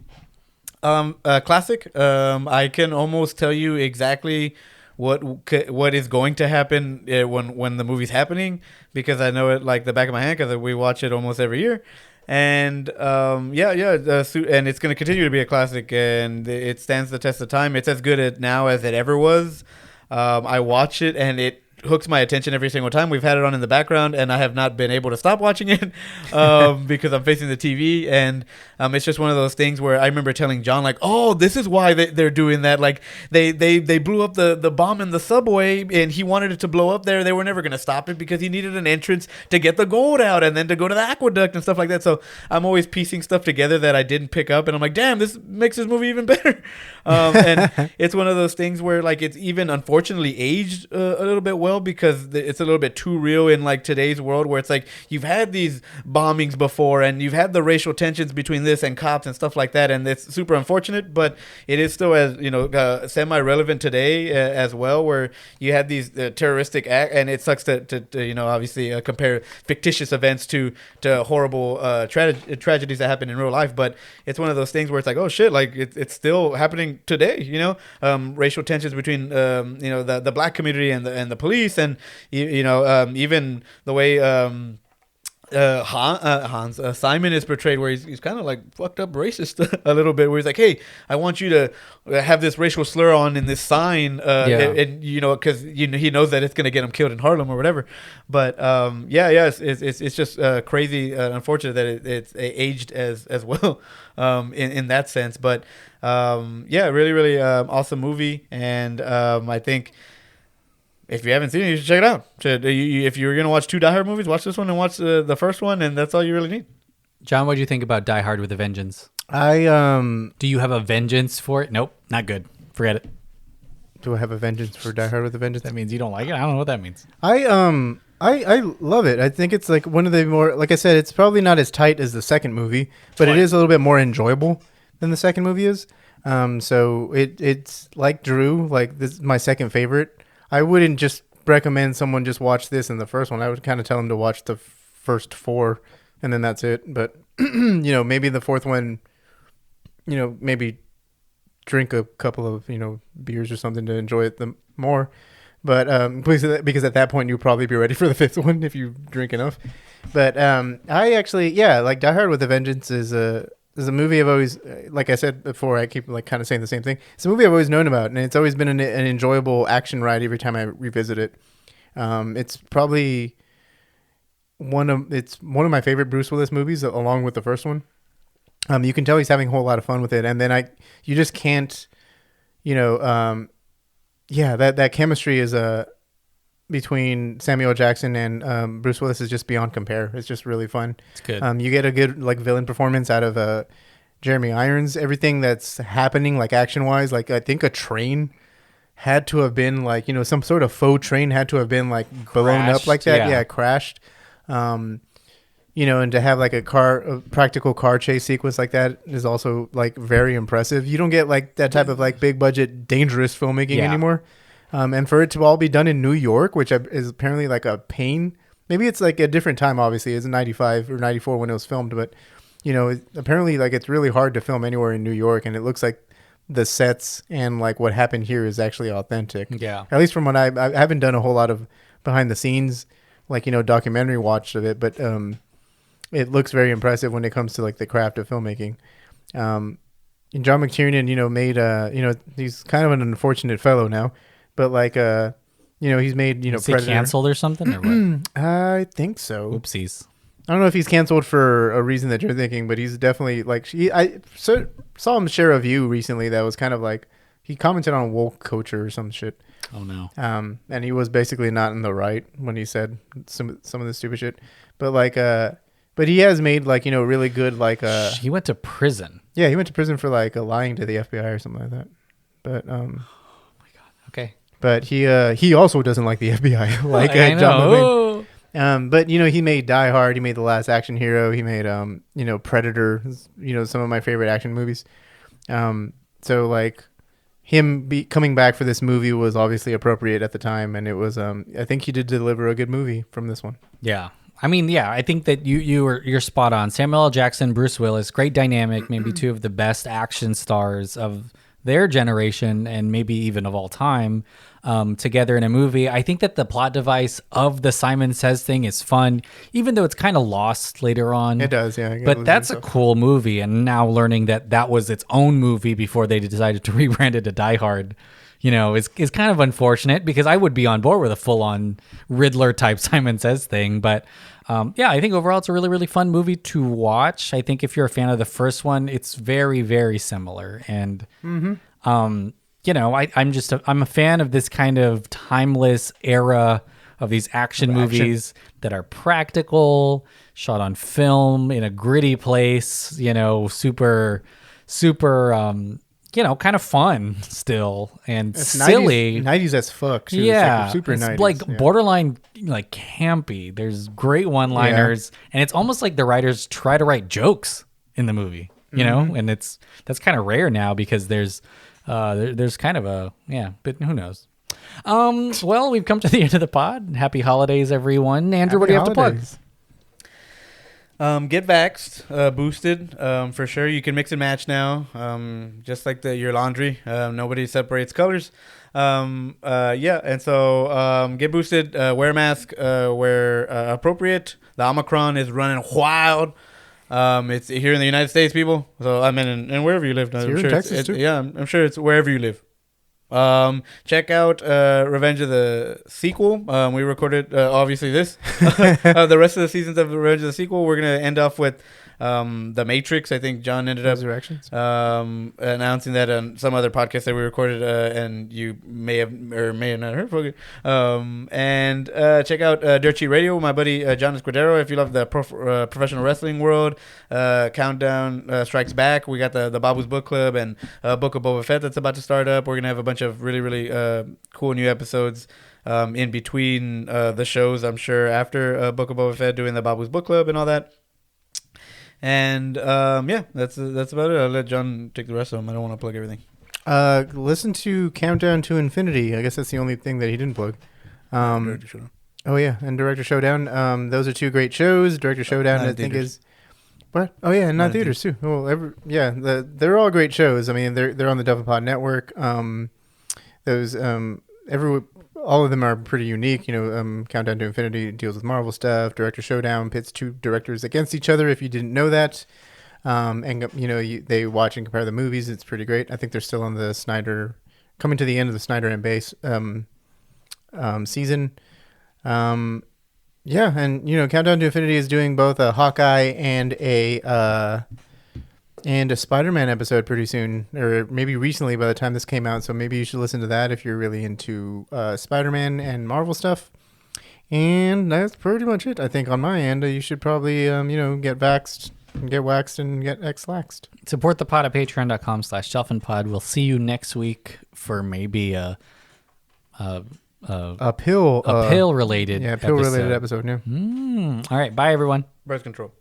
Classic. I can almost tell you exactly what is going to happen when the movie's happening, because I know it like the back of my hand because we watch it almost every year. And and it's going to continue to be a classic, and it stands the test of time. It's as good now as it ever was. I watch it, and it hooks my attention every single time. We've had it on in the background, and I have not been able to stop watching it because I'm facing the TV. And it's just one of those things where I remember telling John, like, oh, this is why they're doing that. Like, they blew up the bomb in the subway, and he wanted it to blow up there. They were never going to stop it because he needed an entrance to get the gold out and then to go to the aqueduct and stuff like that. So I'm always piecing stuff together that I didn't pick up, and I'm like, damn, this makes this movie even better. And it's one of those things where, like, it's even unfortunately aged a little bit well well because it's a little bit too real in like today's world, where it's like you've had these bombings before and you've had the racial tensions between this and cops and stuff like that, and it's super unfortunate, but it is still, as semi-relevant today as well, where you had these terroristic acts, and it sucks to obviously compare fictitious events to horrible tragedies that happen in real life, but it's one of those things where it's like, oh shit, like it's still happening today, racial tensions between the black community and the police, and even the way Hans Simon is portrayed, where he's kind of like fucked up racist a little bit, where he's like, hey, I want you to have this racial slur on in this sign, and because he knows that it's gonna get him killed in Harlem or whatever. But it's just crazy, unfortunate that it's aged as well in that sense. But really, really awesome movie, and I think if you haven't seen it, you should check it out. If you're going to watch 2 Die Hard movies, watch this one and watch the first one, and that's all you really need. John, what do you think about Die Hard with a Vengeance? Do you have a vengeance for it? Nope, not good. Forget it. Do I have a vengeance for Die Hard with a Vengeance? That means you don't like it? I don't know what that means. I love it. I think it's like one of the more, like I said, it's probably not as tight as the second movie, but it is a little bit more enjoyable than the second movie is. So it's like Drew, like this is my second favorite. I wouldn't just recommend someone just watch this and the first one. I would kind of tell them to watch the first 4 and then that's it. But, maybe the fourth one, maybe drink a couple of, beers or something to enjoy it more. But because at that point you'll probably be ready for the 5th one if you drink enough. But I actually, like Die Hard with a Vengeance is a movie I've always, like I said before, I keep like kind of saying the same thing. It's a movie I've always known about, and it's always been an enjoyable action ride every time I revisit it. It's probably one of my favorite Bruce Willis movies, along with the first one. You can tell he's having a whole lot of fun with it, and then you just can't, that chemistry is between Samuel Jackson and Bruce Willis is just beyond compare. It's just really fun. It's good. You get a good like villain performance out of Jeremy Irons. Everything that's happening, like action wise, like I think a train had to have been like some sort of faux train had to have been like blown up like that. Yeah, crashed. And to have like a practical car chase sequence like that is also like very impressive. You don't get like that type of like big budget dangerous filmmaking anymore. And for it to all be done in New York, which is apparently like a pain. Maybe it's like a different time, obviously. It's 95 or 94 when it was filmed. But, apparently like it's really hard to film anywhere in New York. And it looks like the sets and like what happened here is actually authentic. Yeah. At least from what I haven't done a whole lot of behind the scenes, like, documentary watch of it. But it looks very impressive when it comes to like the craft of filmmaking. And John McTiernan, made, he's kind of an unfortunate fellow now. But like, he's made, Is Predator. he canceled or something? Or what? I think so. Oopsies. I don't know if he's canceled for a reason that you're thinking, but he's definitely like, I saw him share a view recently that was kind of like, he commented on woke culture or some shit. Oh no. And he was basically not in the right when he said some of the stupid shit. But like, but he has made like, really good like. He went to prison. Yeah, he went to prison for like lying to the FBI or something like that. But oh my god. Okay. But he also doesn't like the FBI, like I know. But he made Die Hard, he made The Last Action Hero, he made Predator, some of my favorite action movies. So like him coming back for this movie was obviously appropriate at the time, and it was I think he did deliver a good movie from this one. Yeah. I mean, yeah, I think that you're spot on. Samuel L. Jackson, Bruce Willis, great dynamic, maybe 2 of the best action stars of their generation and maybe even of all time together in a movie. I think that the plot device of the Simon Says thing is fun, even though it's kind of lost later on. It does, yeah. But that's a cool movie, and now learning that was its own movie before they decided to rebrand it to Die Hard, is kind of unfortunate, because I would be on board with a full-on Riddler type Simon Says thing. But I think overall it's a really, really fun movie to watch. I think if you're a fan of the first one, it's very, very similar. And, I'm a fan of this kind of timeless era of these action movies that are practical, shot on film in a gritty place, super, super, kind of fun still and it's silly. 90s as fuck. Too. Yeah. It's like super 90s. Like borderline like campy. There's great one-liners and it's almost like the writers try to write jokes in the movie, you know? And that's kind of rare now because there's kind of but who knows? Well, we've come to the end of the pod. Happy holidays, everyone. Andrew, what do you have to plug? Get vaxxed, boosted, for sure. You can mix and match now, just like your laundry. Nobody separates colors. And so get boosted, wear a mask where appropriate. The Omicron is running wild. It's here in the United States, people. So I mean, and wherever you live, I'm sure Texas too. Yeah, I'm sure it's wherever you live. Check out Revenge of the Sequel. We recorded obviously this. The rest of the seasons of Revenge of the Sequel. We're gonna end off with The Matrix. I think John ended up announcing that on some other podcast that we recorded, and you may have or may have not heard. And check out Dirt Sheet Radio with my buddy John Escudero. If you love the professional wrestling world, Countdown Strikes Back. We got the Babu's Book Club and Book of Boba Fett that's about to start up. We're gonna have a bunch of really cool new episodes in between the shows. I'm sure after Book of Boba Fett, doing the Babu's Book Club and all that. And that's about it. I'll let John take the rest of them. I don't want to plug everything. Listen to Countdown to Infinity. I guess that's the only thing that he didn't plug. Director Showdown. Oh yeah, and Director Showdown. Those are two great shows. Director Showdown, I think, is what? Oh yeah, and not theaters too. Well, they're all great shows. I mean, they're on the Duff and Pod Network. All of them are pretty unique. Countdown to Infinity deals with Marvel stuff. Director Showdown pits two directors against each other. If you didn't know that, they watch and compare the movies. It's pretty great. I think they're still on the Snyder, coming to the end of the Snyder and Base season. And Countdown to Infinity is doing both a Hawkeye and a Spider-Man episode pretty soon, or maybe recently by the time this came out. So maybe you should listen to that if you're really into Spider-Man and Marvel stuff. And that's pretty much it. I think on my end, you should probably, get vaxxed, get waxed, and get X-laxed. Support the pod at patreon.com/shelfandpod. We'll see you next week for maybe a pill related episode. Yeah. All right. Bye, everyone. Birth control.